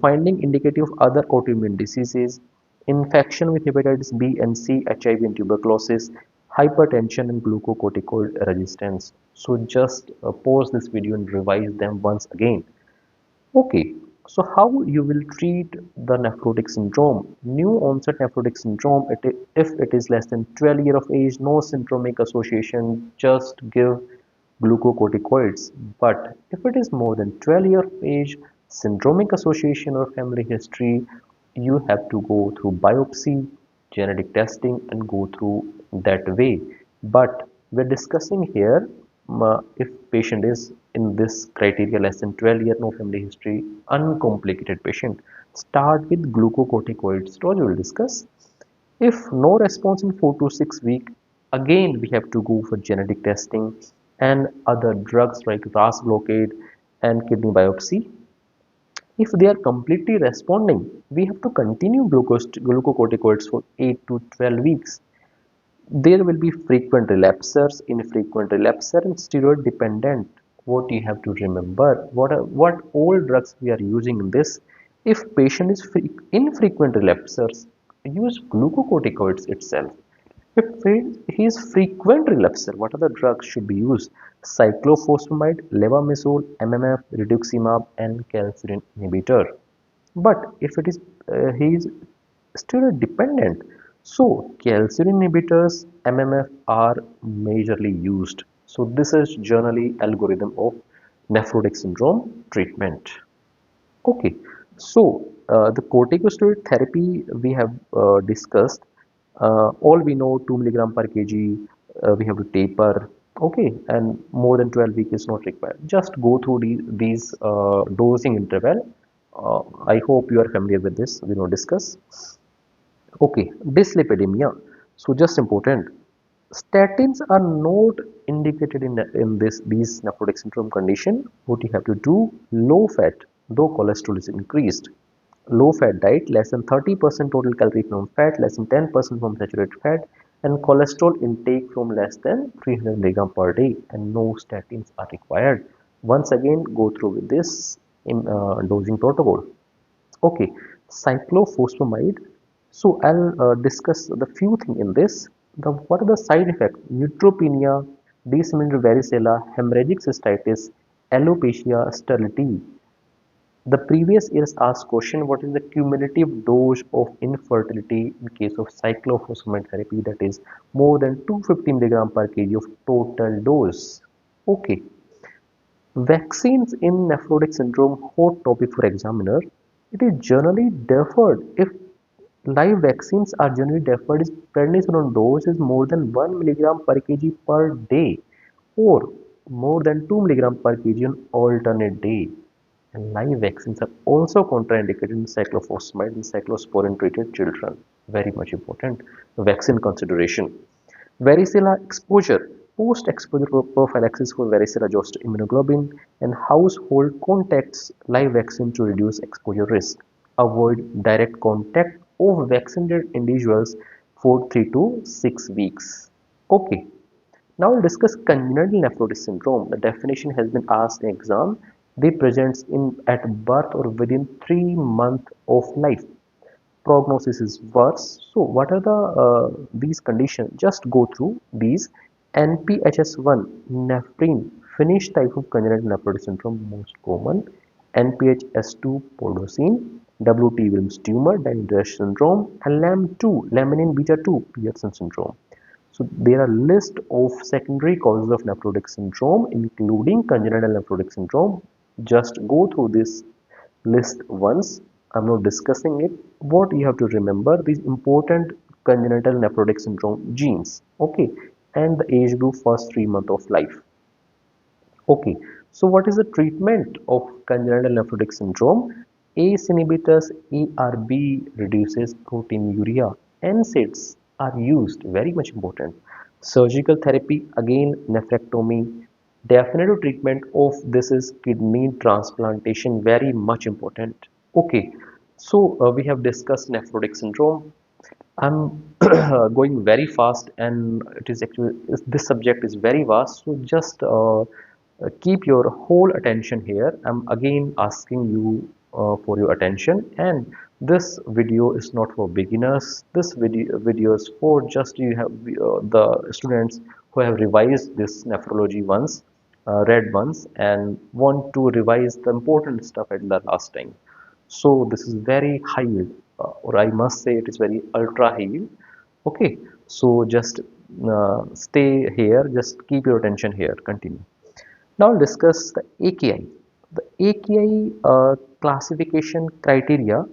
finding indicative of other autoimmune diseases, infection with hepatitis B and C, HIV and tuberculosis, hypertension and glucocorticoid resistance. So just pause this video and revise them once again. Okay, so how you will treat the nephrotic syndrome? New onset nephrotic syndrome, if it is less than 12 years of age, no syndromic association, just give glucocorticoids. But if it is more than 12 years of age, syndromic association or family history, you have to go through biopsy, genetic testing and go through that way. But we're discussing here if patient is in this criteria less than 12 year, no family history, uncomplicated patient, start with glucocorticoids. Roger will discuss. If no response in 4 to 6 weeks, again we have to go for genetic testing and other drugs like RAS blockade and kidney biopsy. If they are completely responding, we have to continue glucocorticoids for 8 to 12 weeks. There will be frequent relapsers, infrequent relapser, and steroid dependent. What you have to remember, what all drugs we are using in this. If patient is infrequent relapsers, use glucocorticoids itself. If he is frequent relapser, what other drugs should be used? Cyclophosphamide, levamisole, MMF, rituximab, and calcineurin inhibitor. But if it is he is steroid dependent, so calcineurin inhibitors, MMF are majorly used. So this is generally algorithm of nephrotic syndrome treatment. Okay, so the corticosteroid therapy we have discussed. All we know 2 milligram per kg. We have to taper. Okay, and more than 12 weeks is not required. Just go through these dosing interval. I hope you are familiar with this. We will discuss. Okay, dyslipidemia. So just important. Statins are not indicated in these nephrotic syndrome condition. What you have to do, low fat, though cholesterol is increased. Low fat diet, less than 30% total calorie from fat, less than 10% from saturated fat, and cholesterol intake from less than 300 milligram per day, and no statins are required. Once again, go through with this in dosing protocol. Okay, cyclophosphamide. So I'll discuss the few things in this. What are the side effects? Neutropenia, disseminated varicella, hemorrhagic cystitis, alopecia, sterility. The previous year's asked question, what is the cumulative dose of infertility in case of cyclophosphamide therapy, that is more than 250 milligram per kg of total dose. Okay, vaccines in nephrotic syndrome, hot topic for examiner. It is generally deferred if live vaccines are generally deferred if prednisone dose is more than 1 milligram per kg per day or more than 2 milligram per kg on alternate day. And live vaccines are also contraindicated in cyclophosphamide and cyclosporin treated children. Very much important vaccine consideration. Varicella exposure. post-exposure prophylaxis for varicella zoster immunoglobulin, and household contacts live vaccine to reduce exposure risk. Avoid direct contact of vaccinated individuals for 3 to 6 weeks. Okay. Now we'll discuss congenital nephrotic syndrome. The definition has been asked in exam. They presents in at birth or within 3 months of life. Prognosis is worse. So what are the these conditions? Just go through these. NPHS1 nephrin Finnish type of congenital nephrotic syndrome most common. NPHS2 podocin, WT Wilms tumor, Daniel syndrome, and LAM2 laminin beta 2 Pearson syndrome. So there are list of secondary causes of nephrotic syndrome including congenital nephrotic syndrome. Just go through this list once. I'm not discussing it. What you have to remember these important congenital nephrotic syndrome genes. Okay, and the age group first 3 months of life. Okay, so what is the treatment of congenital nephrotic syndrome? ACE inhibitors, ARB reduces proteinuria. NSAIDs are used, very much important. Surgical therapy, again nephrectomy. Definitive treatment of this is kidney transplantation, very much important. Okay, so we have discussed nephrotic syndrome. I'm going very fast, and it is actually this subject is very vast. So just keep your whole attention here. I'm again asking you for your attention, and this video is not for beginners. This video is for just you have the students who have revised this nephrology once, read once, and want to revise the important stuff at the last time. So this is very high yield, or I must say it is very ultra high yield. Okay, so just stay here, just keep your attention here, continue. Now we'll discuss the AKI. The AKI classification criteria,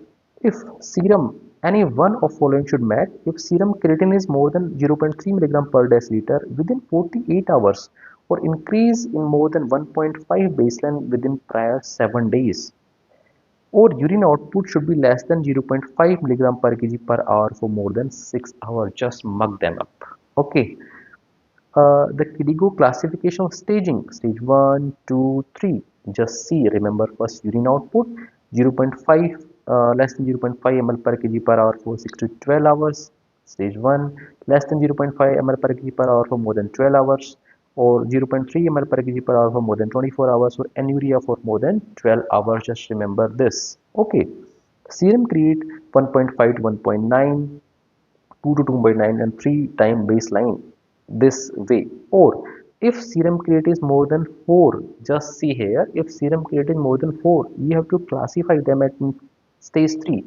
if serum, any one of following should match. If serum creatinine is more than 0.3 milligram per deciliter within 48 hours, or increase in more than 1.5 baseline within prior 7 days, or urine output should be less than 0.5 milligram per kg per hour for more than 6 hours. Just mug them up. Okay. The KDIGO classification of staging, stage 1, 2, 3. Just see, remember first urine output 0.5 less than 0.5 ml per kg per hour for 6 to 12 hours. Stage 1 less than 0.5 ml per kg per hour for more than 12 hours, or 0.3 ml per kg per hour for more than 24 hours, or anuria for more than 12 hours. Just remember this. Okay. Serum create 1.5 to 1.9, 2 to 2.9, and 3 time baseline this way. Or if serum creatinine is more than 4, just see here, if serum creatinine is more than 4, you have to classify them at stage 3.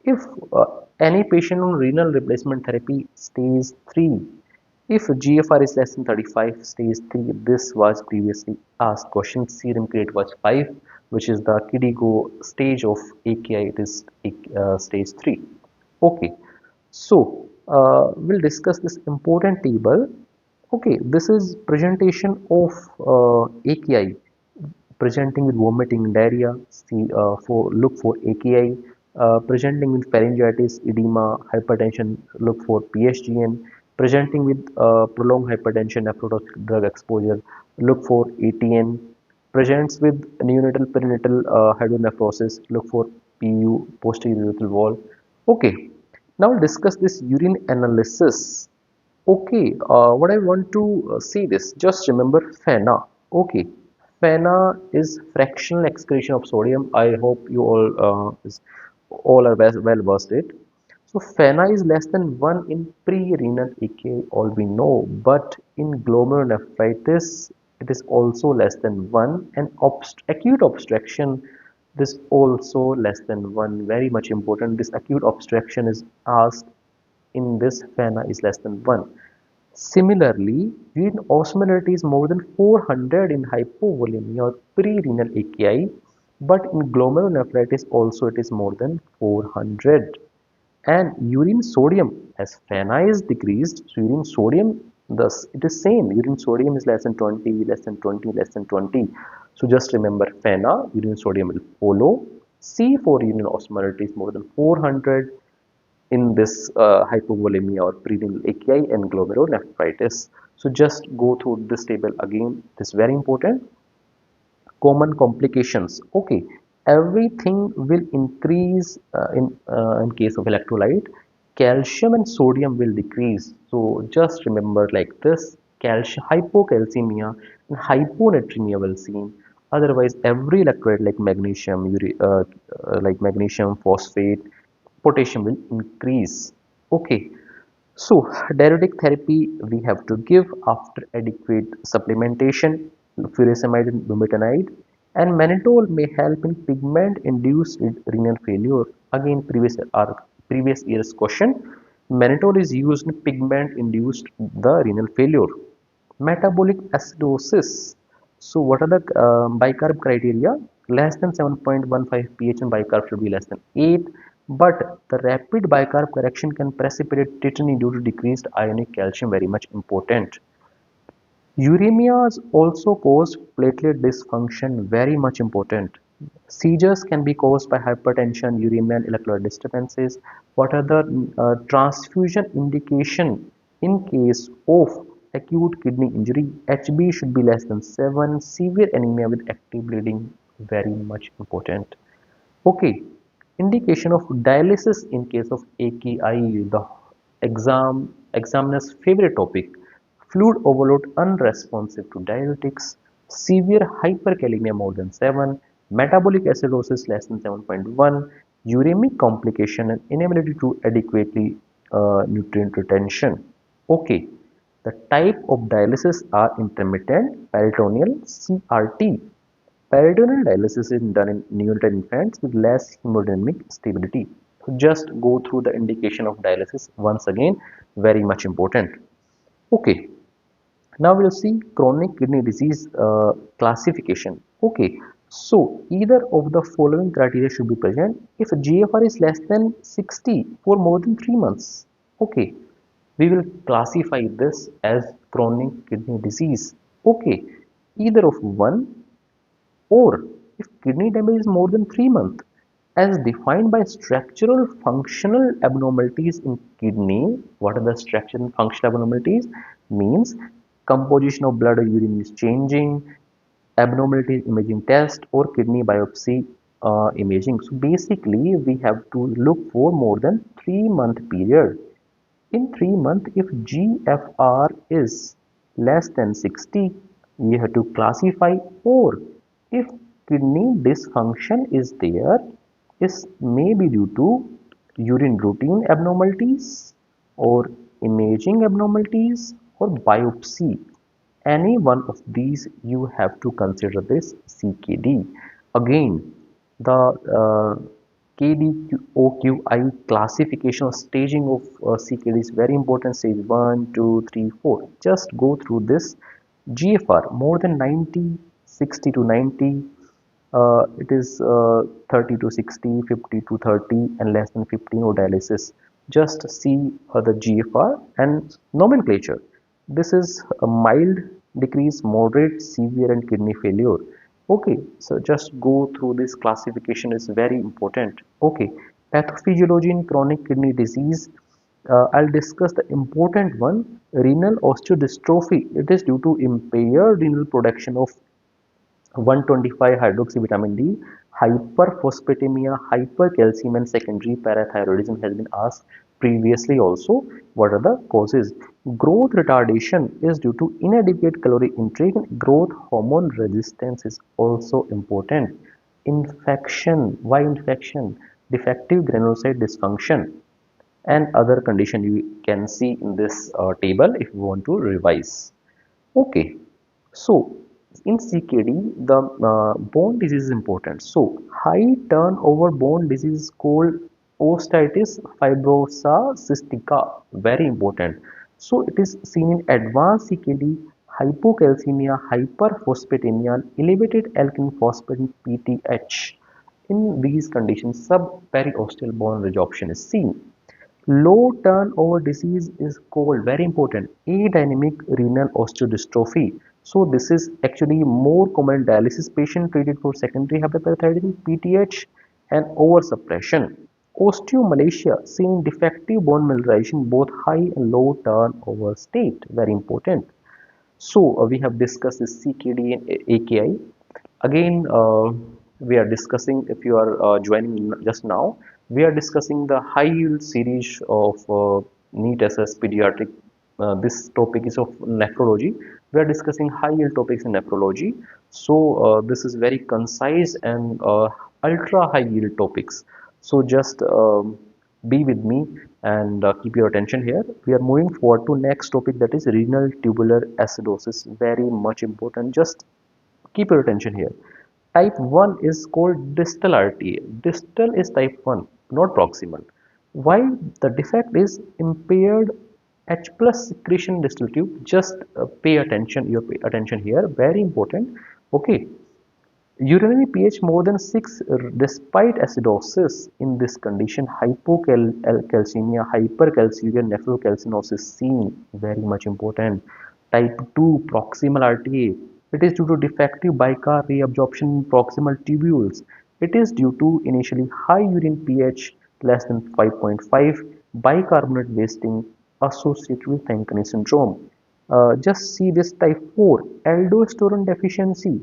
If any patient on renal replacement therapy, stage 3. If GFR is less than 35, stage 3. This was previously asked question. Serum creatinine was 5, which is the KDIGO stage of AKI. It is stage 3. Okay, so we'll discuss this important table. Okay, this is presentation of AKI, presenting with vomiting, diarrhea. See, look for AKI. Presenting with pharyngitis, edema, hypertension, look for PSGN. Presenting with prolonged hypertension, nephrotic drug exposure, look for ATN. Presents with neonatal perinatal hydronephrosis, look for PU, posterior urethral wall. Okay, now we'll discuss this urine analysis. Okay, what I want to say this, just remember FANA. Okay, FANA is fractional excretion of sodium. I hope you all are well versed it. So FANA is less than 1 in pre-renal AKI, all we know, but in glomerulonephritis it is also less than 1, and acute obstruction this also less than 1. Very much important. This acute obstruction is asked in this FANA is less than 1. Similarly, urine osmolarity is more than 400 in hypovolemia or pre-renal AKI, but in glomerulonephritis also it is more than 400. And urine sodium, as FANA is decreased, so urine sodium, thus it is same. Urine sodium is less than 20, less than 20, less than 20. So just remember FANA, urine sodium will follow. C for urine osmolarity is more than 400 in this hypovolemia or prerenal AKI and glomerulonephritis. So just go through this table again. This is very important. Common complications. Okay, everything will increase in case of electrolyte. Calcium and sodium will decrease. So just remember like this: calcium hypocalcemia and hyponatremia will seen. Otherwise every electrolyte like magnesium, like magnesium phosphate, potassium will increase. Okay, so, diuretic therapy we have to give after adequate supplementation, furosemide and bumetanide, and mannitol may help in pigment-induced renal failure. Again, previous year's question. Mannitol is used in pigment-induced the renal failure. Metabolic acidosis. So, what are the bicarb criteria? Less than 7.15 pH and bicarb should be less than 8. But the rapid bicarb correction can precipitate tetany due to decreased ionic calcium, very much important. Uremias also cause platelet dysfunction, very much important. Seizures can be caused by hypertension, uremia, and electrolyte disturbances. What are the transfusion indication in case of acute kidney injury? HB should be less than 7. Severe anemia with active bleeding, very much important. Okay, indication of dialysis in case of AKI, the examiner's favorite topic. Fluid overload unresponsive to diuretics, severe hyperkalemia more than 7, metabolic acidosis less than 7.1, uremic complication and inability to adequately nutrient retention. Okay, the type of dialysis are intermittent, peritoneal, CRT. Peritoneal dialysis is done in neonatal infants with less hemodynamic stability. So just go through the indication of dialysis once again, very much important. Okay, now we'll see chronic kidney disease classification. Okay, so either of the following criteria should be present if GFR is less than 60 for more than 3 months. Okay, we will classify this as chronic kidney disease. Okay, either of one, or if kidney damage is more than 3 months as defined by structural functional abnormalities in kidney. What are the structural and functional abnormalities? Means composition of blood or urine is changing, abnormalities imaging test, or kidney biopsy imaging. So basically we have to look for more than 3-month period. In 3 months, if GFR is less than 60, we have to classify, or if kidney dysfunction is there, is maybe due to urine routine abnormalities or imaging abnormalities or biopsy. Any one of these you have to consider this CKD. Again, the KDOQI classification or staging of CKD is very important. Stage 1, 2, 3, 4. Just go through this. GFR more than 90, 60 to 90, it is 30 to 60, 50 to 30, and less than 15 or dialysis. Just see the GFR and nomenclature. This is a mild, decrease, moderate, severe, and kidney failure. Okay, so just go through this classification is very important. Okay, pathophysiology in chronic kidney disease. I'll discuss the important one, renal osteodystrophy. It is due to impaired renal production of 125 hydroxy vitamin D, hyperphosphatemia, hypercalcium, and secondary parathyroidism has been asked previously also. What are the causes? Growth retardation is due to inadequate calorie intake, and growth hormone resistance is also important. Infection. Why infection? Defective granulocyte dysfunction and other condition you can see in this table if you want to revise. Okay, so in CKD, the bone disease is important. So high turnover bone disease is called osteitis fibrosa cystica, very important. So it is seen in advanced CKD, hypocalcemia, hyperphosphatemia, and elevated alkaline phosphate in PTH. In these conditions, subperiosteal bone resorption is seen. Low turnover disease is called, very important, adynamic renal osteodystrophy. So this is actually more common in dialysis patient treated for secondary hyperparathyroidism, PTH, and oversuppression. Osteomalacia, seen defective bone mineralization, both high and low turnover state, very important. So we have discussed the CKD and AKI. Again, we are discussing, if you are joining just now, we are discussing the high yield series of NEET SS Pediatric. This topic is of nephrology. We are discussing high yield topics in nephrology. So this is very concise and ultra high yield topics. So just be with me and keep your attention here. We are moving forward to next topic, that is renal tubular acidosis. Very much important. Just keep your attention here. Type 1 is called distal RTA. Distal is type 1, not proximal. Why? The defect is impaired H plus secretion distal tube. Just pay attention, your pay attention here. Very important. Okay. Urinary pH more than 6 despite acidosis. In this condition, hypocalcemia, hypercalciuria, nephrocalcinosis seen. Very much important. Type 2 proximal RTA. It is due to defective bicarb reabsorption in proximal tubules. It is due to initially high urine pH less than 5.5, bicarbonate wasting associated with Fanconi syndrome. Just see this type 4, aldosterone deficiency.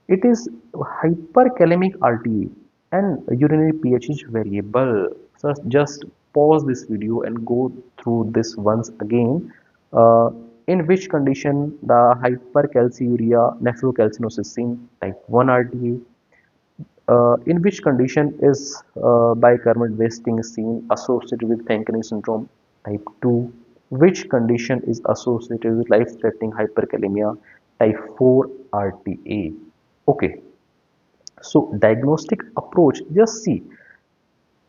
It is hyperkalemic RTA and urinary pH is variable. So just pause this video and go through this once again. In which condition the hypercalciuria, nephrocalcinosis seen, type 1 RTA. In which condition is bicarbonate wasting seen associated with Fanconi syndrome, type 2. Which condition is associated with life-threatening hyperkalemia, type 4 RTA. Okay, so diagnostic approach, just see.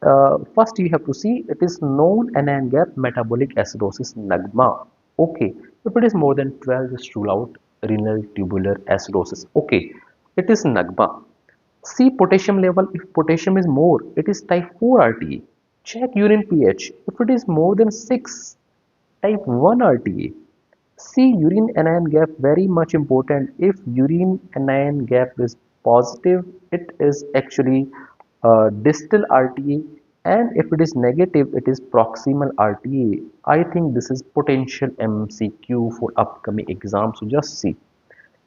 First you have to see it is known anion gap metabolic acidosis NAGMA. Okay, if it is more than 12, just rule out renal tubular acidosis. Okay, it is NAGMA. See potassium level. If potassium is more, it is type 4 RTA. Check urine pH. If it is more than 6, type 1 RTA. See urine anion gap, very much important. If urine anion gap is positive, it is actually distal RTA, and if it is negative, it is proximal RTA. I think this is potential MCQ for upcoming exams, so just see.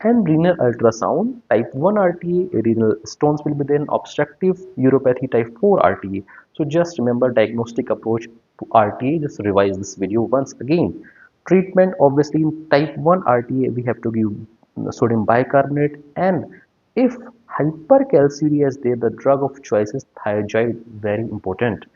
And renal ultrasound, type 1 RTA, renal stones will be then obstructive uropathy, type 4 RTA. So just remember diagnostic approach to RTA. Just revise this video once again. Treatment, obviously in type 1 RTA we have to give sodium bicarbonate, and if hypercalciuria is there, the drug of choice is thiazide. Very important.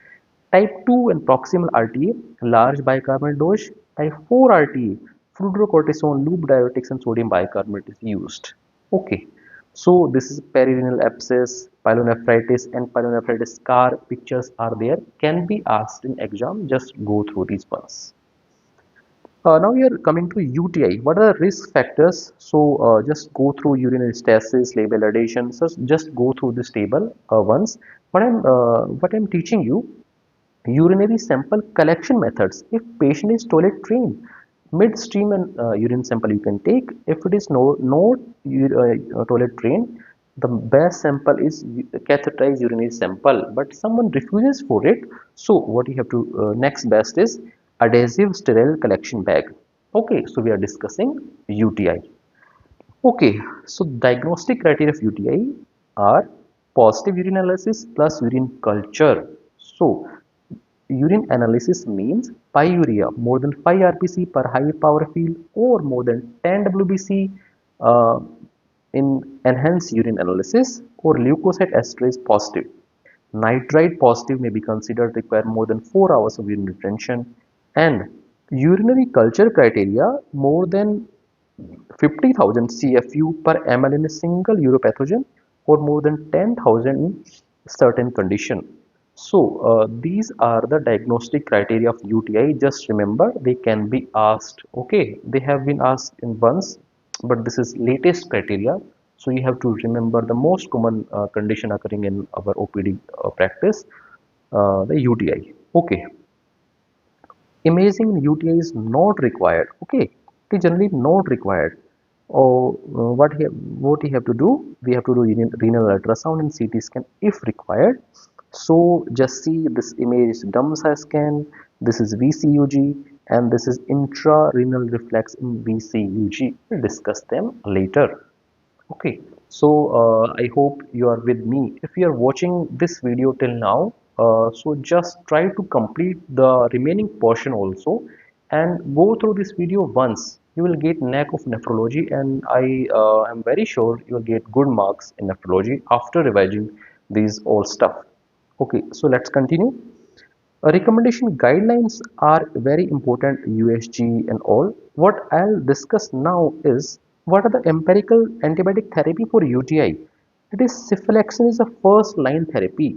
Type 2 and proximal RTA, large bicarbonate dose. Type 4 RTA, fludrocortisone, loop diuretics and sodium bicarbonate is used. Okay, so this is perirenal abscess, pyelonephritis and pyelonephritis scar pictures are there, can be asked in exam. Just go through these ones. Now we are coming to UTI. What are the risk factors? So just go through urinary stasis, label adhesion. So just go through this table once. What I'm teaching you, urinary sample collection methods. If patient is toilet trained, midstream and urine sample you can take. If it is not toilet trained, the best sample is catheterized urinary sample, but someone refuses for it. So what you have to next best is adhesive sterile collection bag. Okay, so we are discussing UTI. Okay, so diagnostic criteria of UTI are positive urinalysis plus urine culture. So urine analysis means pyuria more than 5 RPC per high power field or more than 10 WBC uh, in enhanced urine analysis, or leukocyte esterase positive. Nitrite positive may be considered require more than 4 hours of urine retention, and urinary culture criteria more than 50,000 CFU per ml in a single uropathogen or more than 10,000 in certain condition. So these are the diagnostic criteria of UTI. Just remember they can be asked. Okay, they have been asked in once, but this is latest criteria. So you have to remember the most common condition occurring in our OPD practice, the UTI. Okay. Imaging in UTI is not required. Okay, it is generally not required. Or what you have to do? We have to do renal ultrasound and CT scan if required. So just see this image is DUMSA scan. This is VCUG. and this is intrarenal reflex in VCUG. We'll discuss them later. Okay, so I hope you are with me. If you are watching this video till now, so just try to complete the remaining portion also and go through this video once. You will get knack of nephrology, and I am very sure you will get good marks in nephrology after revising these all stuff. Okay, so let's continue. Recommendation guidelines are very important, USG and all. What I'll discuss now is what are the empirical antibiotic therapy for UTI. It is cephalexin is the first line therapy.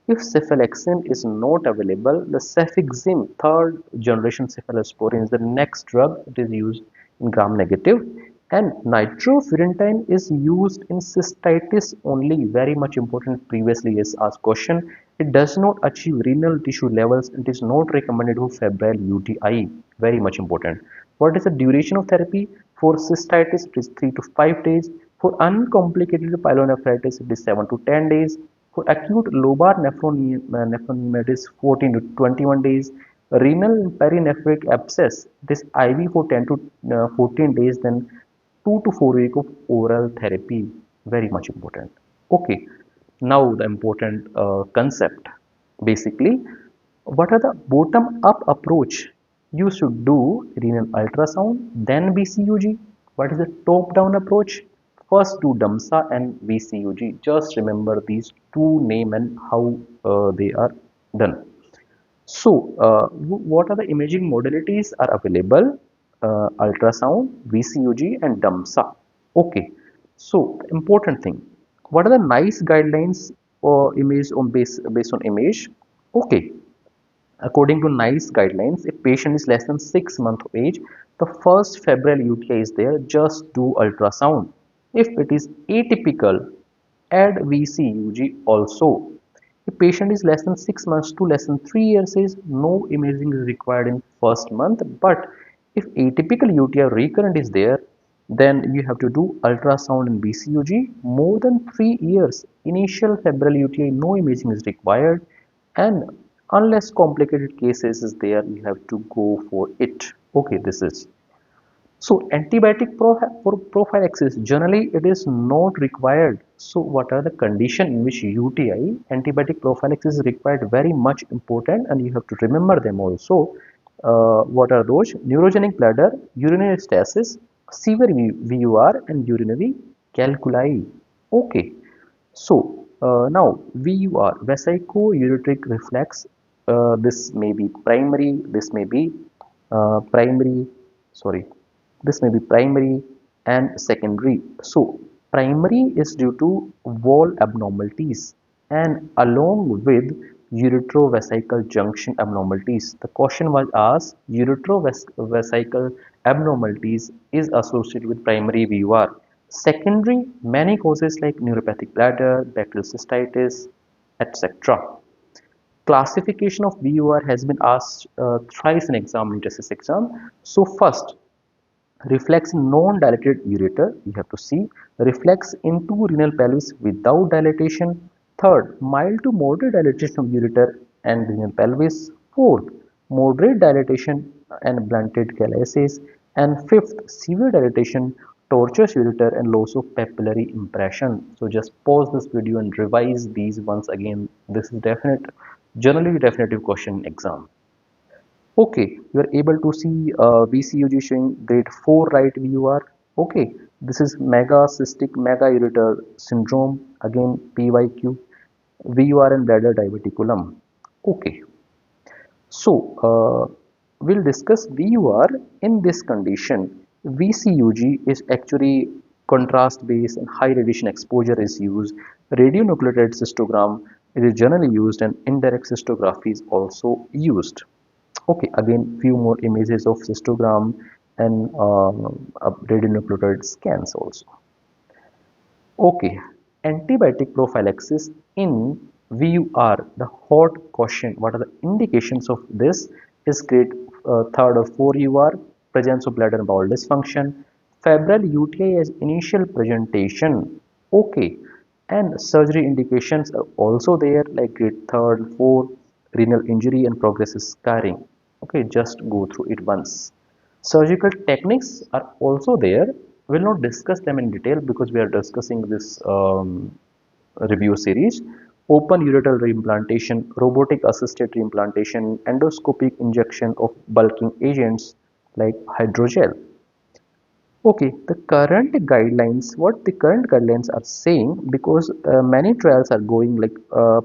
If cephalexin is not available, the cefixime third generation cephalosporin is the next drug. It is used in gram negative, and nitrofurantoin is used in cystitis only. Very much important, previously is asked question. It does not achieve renal tissue levels. It is not recommended for febrile UTI. Very much important. What is the duration of therapy? For cystitis it is 3 to 5 days. For uncomplicated pyelonephritis it is 7 to 10 days. For acute lobar nephronemia it is 14 to 21 days. Renal perinephric abscess, it is IV for 10 to 14 days, then 2 to 4 weeks of oral therapy. Very much important. Okay, now the important concept. Basically, what are the bottom up approach? You should do renal ultrasound, then BCUG. What is the top down approach? First do DAMSA and VCUG. Just remember these two name and how they are done. So, what are the imaging modalities are available? Ultrasound, VCUG, and DAMSA. Okay. So, important thing. What are the NICE guidelines for image on based on image? Okay. According to NICE guidelines, if patient is less than 6 months of age, the first febrile UTI is there, just do ultrasound. If it is atypical, add VCUG also. If patient is less than 6 months to less than 3 years is no imaging is required in first month, but if atypical UTI recurrent is there, then you have to do ultrasound and BCUG. More than 3 years, initial febrile UTI, no imaging is required, and unless complicated cases is there, you have to go for it. Okay, this is so antibiotic for prophylaxis, generally it is not required. So what are the condition in which UTI antibiotic prophylaxis is required? Very much important, and you have to remember them also. What are those? Neurogenic bladder, urinary stasis, severe VUR, and urinary calculi. Okay, so now VUR, vesico-ureteric reflex. This may be primary, this may be primary, sorry, this may be primary and secondary. So primary is due to wall abnormalities and along with uretrovesical junction abnormalities. The question was asked, uretrovesical abnormalities is associated with primary VUR. Secondary, many causes like neuropathic bladder, bacterial cystitis, etc. Classification of VUR has been asked thrice in exam, NEET SS exam. So first, reflex in non-dilated ureter, you have to see. Reflex into renal pelvis without dilatation. Third, mild to moderate dilatation of ureter and renal pelvis. Fourth, moderate dilatation and blunted calyces. And fifth, severe dilatation, tortuous ureter and loss of papillary impression. So just pause this video and revise these once again. This is generally definitive question in exam. Okay, you are able to see VCUG showing grade 4 right VUR. Okay, this is megacystic megaureter syndrome, again PYQ, VUR and bladder diverticulum. Okay, so we'll discuss VUR in this condition. VCUG is actually contrast based and high radiation exposure is used. Radionuclide cystogram it is generally used, and indirect cystography is also used. Okay, again few more images of cystogram and radionuclide scans also. Okay, antibiotic prophylaxis in VUR, the hot question. What are the indications of this? Is grade 3rd or 4 UR, presence of bladder and bowel dysfunction, febrile UTI as initial presentation. Okay, and surgery indications are also there like grade 3rd, 4, renal injury and progressive scarring. Okay, just go through it once. Surgical techniques are also there. We'll not discuss them in detail because we are discussing this review series. Open ureteral reimplantation, robotic assisted reimplantation, endoscopic injection of bulking agents like hydrogel. Okay, what the current guidelines are saying, because many trials are going like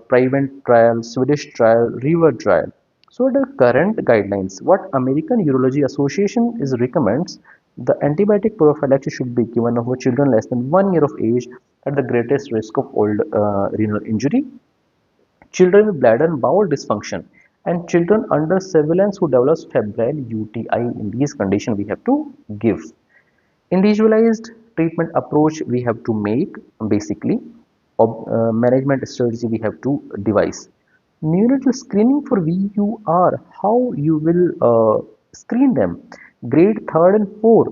private trial, Swedish trial, river trial. So the current guidelines, what American Urology Association is recommends, the antibiotic prophylaxis should be given for children less than 1 year of age at the greatest risk of old renal injury, children with bladder and bowel dysfunction, and children under surveillance who develops febrile UTI. In these conditions, we have to give. Individualized treatment approach we have to make, basically management strategy we have to devise. Neonatal screening for VUR, how you will screen them, grade 3rd and 4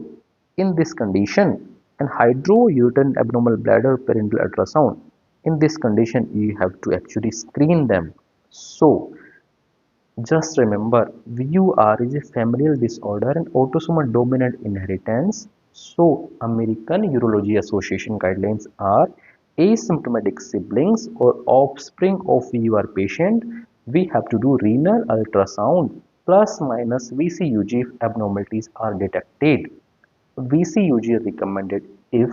in this condition, and hydrouterine abnormal bladder parental ultrasound. In this condition you have to actually screen them. So just remember, VUR is a familial disorder and autosomal dominant inheritance. So, American Urology Association guidelines are asymptomatic siblings or offspring of VUR patient. We have to do renal ultrasound plus minus VCUG if abnormalities are detected. VCUG is recommended if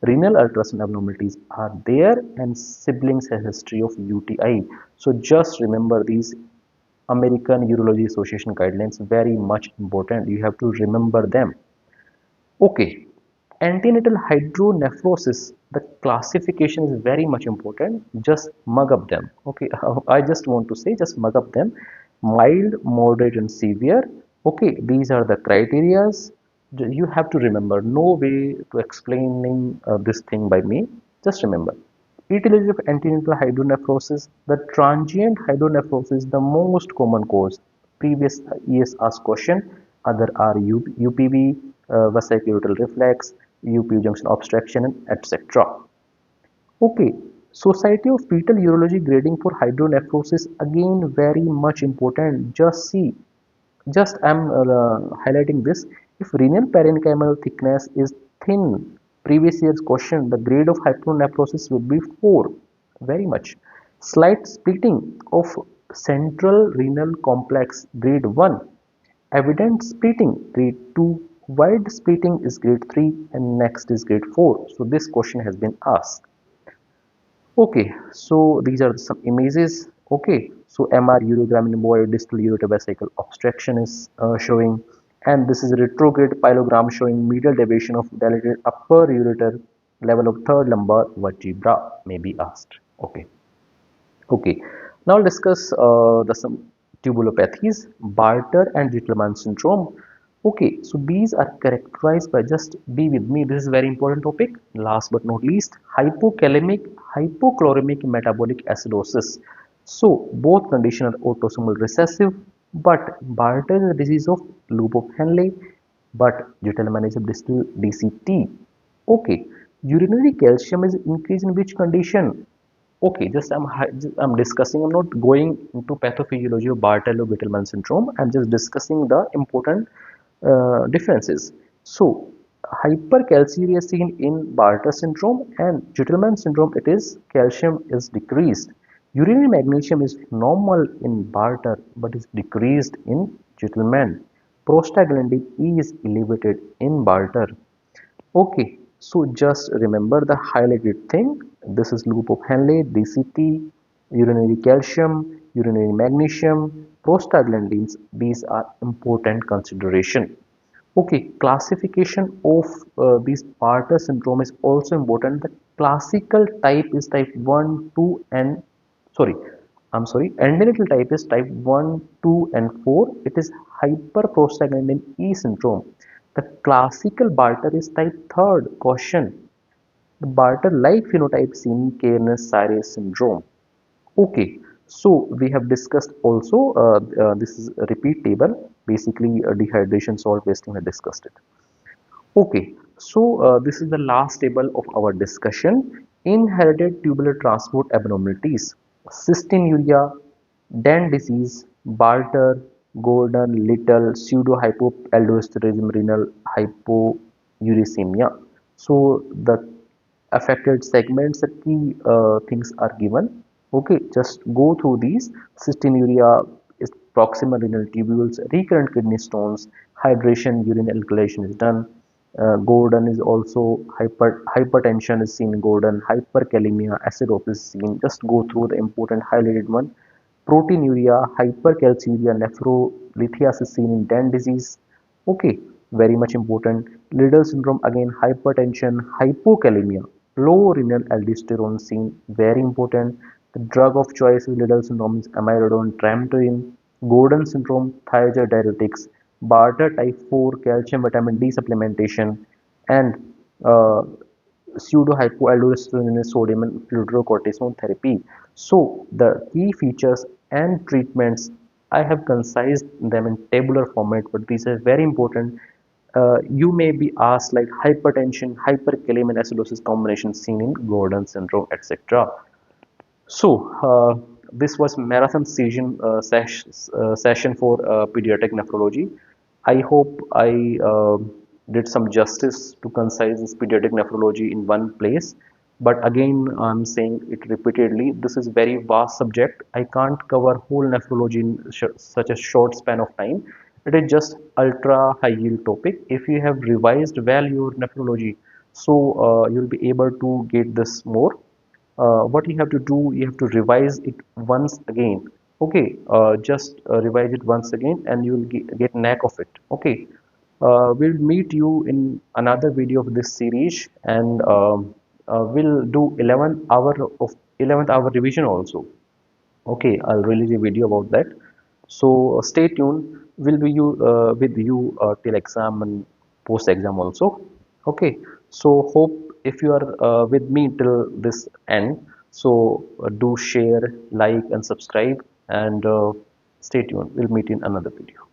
renal ultrasound abnormalities are there and siblings have history of UTI. So just remember these American Urology Association guidelines, very much important. You have to remember them. Okay, antenatal hydronephrosis. The classification is very much important. Just mug up them. Okay, I just want to say, just mug up them. Mild, moderate, and severe. Okay, these are the criterias. You have to remember. No way to explaining this thing by me. Just remember. Etiology of antenatal hydronephrosis. The transient hydronephrosis, the most common cause. Previous years asked question. Other are UPV, vesicular reflex, UPV junction obstruction, and etc. Okay, Society of Fetal Urology grading for hydronephrosis, again very much important. Just see, just I'm highlighting this. If renal parenchymal thickness is thin, previous year's question, the grade of hydronephrosis would be 4. Very much. Slight splitting of central renal complex, grade 1. Evident splitting, grade 2. Wide splitting is grade 3, and next is grade 4. So this question has been asked. Okay, so these are some images. Okay, so MR urogram in boy, distal ureter vesicle obstruction is showing, and this is a retrograde pyelogram showing medial deviation of dilated upper ureter level of third lumbar vertebra may be asked. Okay. Okay, now I'll discuss the some tubulopathies, Bartter and Gitelman syndrome. Okay, so these are characterized by, just be with me, this is a very important topic. Last but not least, hypokalemic, hypochloremic metabolic acidosis. So both conditions are autosomal recessive, but Bartter is a disease of loop of Henle, but Gitelman is a distal DCT. Okay, urinary calcium is increased in which condition? Okay, I'm discussing. I'm not going into pathophysiology of Bartter-Gitelman syndrome. I'm just discussing the important differences. So, hypercalciuria is seen in Bartter syndrome, and Gitelman syndrome. It is calcium is decreased. Urinary magnesium is normal in Bartter, but is decreased in Gitelman. Prostaglandin E is elevated in Bartter. Okay, so just remember the highlighted thing. This is loop of Henle, DCT, urinary calcium, urinary magnesium, prostaglandins. These are important consideration. Okay, classification of these Bartter syndrome is also important. The classical type is type 1, 2 and sorry, I'm sorry, antenatal type is type 1, 2 and 4. It is hyperprostaglandin E syndrome. The classical Bartter is type 3rd. Caution. The Bartter-like phenotype seen in Kearns-Sayre syndrome. Okay, so we have discussed also, this is a repeat table, basically dehydration, salt wasting, we discussed it. Okay, so this is the last table of our discussion. Inherited tubular transport abnormalities, cystinuria, Dan disease, Bartter, Gordon, little, pseudo-hypoaldosteronism, renal hypouricemia. So the affected segments, the key things are given. Okay, just go through these. Cystinuria is proximal renal tubules, recurrent kidney stones, hydration, urine alkylation is done. Gordon is also hypertension is seen in Gordon, hyperkalemia, acidosis is seen. Just go through the important highlighted one. Proteinuria, hypercalciuria, nephrolithiasis is seen in Den disease. Okay, very much important. Liddle syndrome, again hypertension, hypokalemia, low renal aldosterone seen, very important. The drug of choice in Liddle syndrome is amiodarone, trampoline. Gordon syndrome, thiazide diuretics. Bartter type 4, calcium vitamin D supplementation, and uh, pseudo-hypoaldosteronism sodium and fludrocortisone therapy. So the key features and treatments, I have concised them in tabular format, but these are very important. You may be asked like hypertension, hyperkalemia, and acidosis combination seen in Gordon syndrome, etc. So, this was marathon session for pediatric nephrology. I hope I did some justice to concise this pediatric nephrology in one place. But again, I'm saying it repeatedly. This is very vast subject. I can't cover whole nephrology in such a short span of time. It is just ultra high yield topic. If you have revised well your nephrology, so you'll be able to get this more. What you have to do, you have to revise it once again. Okay, just revise it once again and you will get knack of it. Okay, we'll meet you in another video of this series, and we'll do 11th hour revision also. Okay, I'll release a video about that. So stay tuned. We'll be with you till exam and post exam also. Okay. So hope if you are with me till this end, so do share, like, and subscribe, and stay tuned. We'll meet in another video.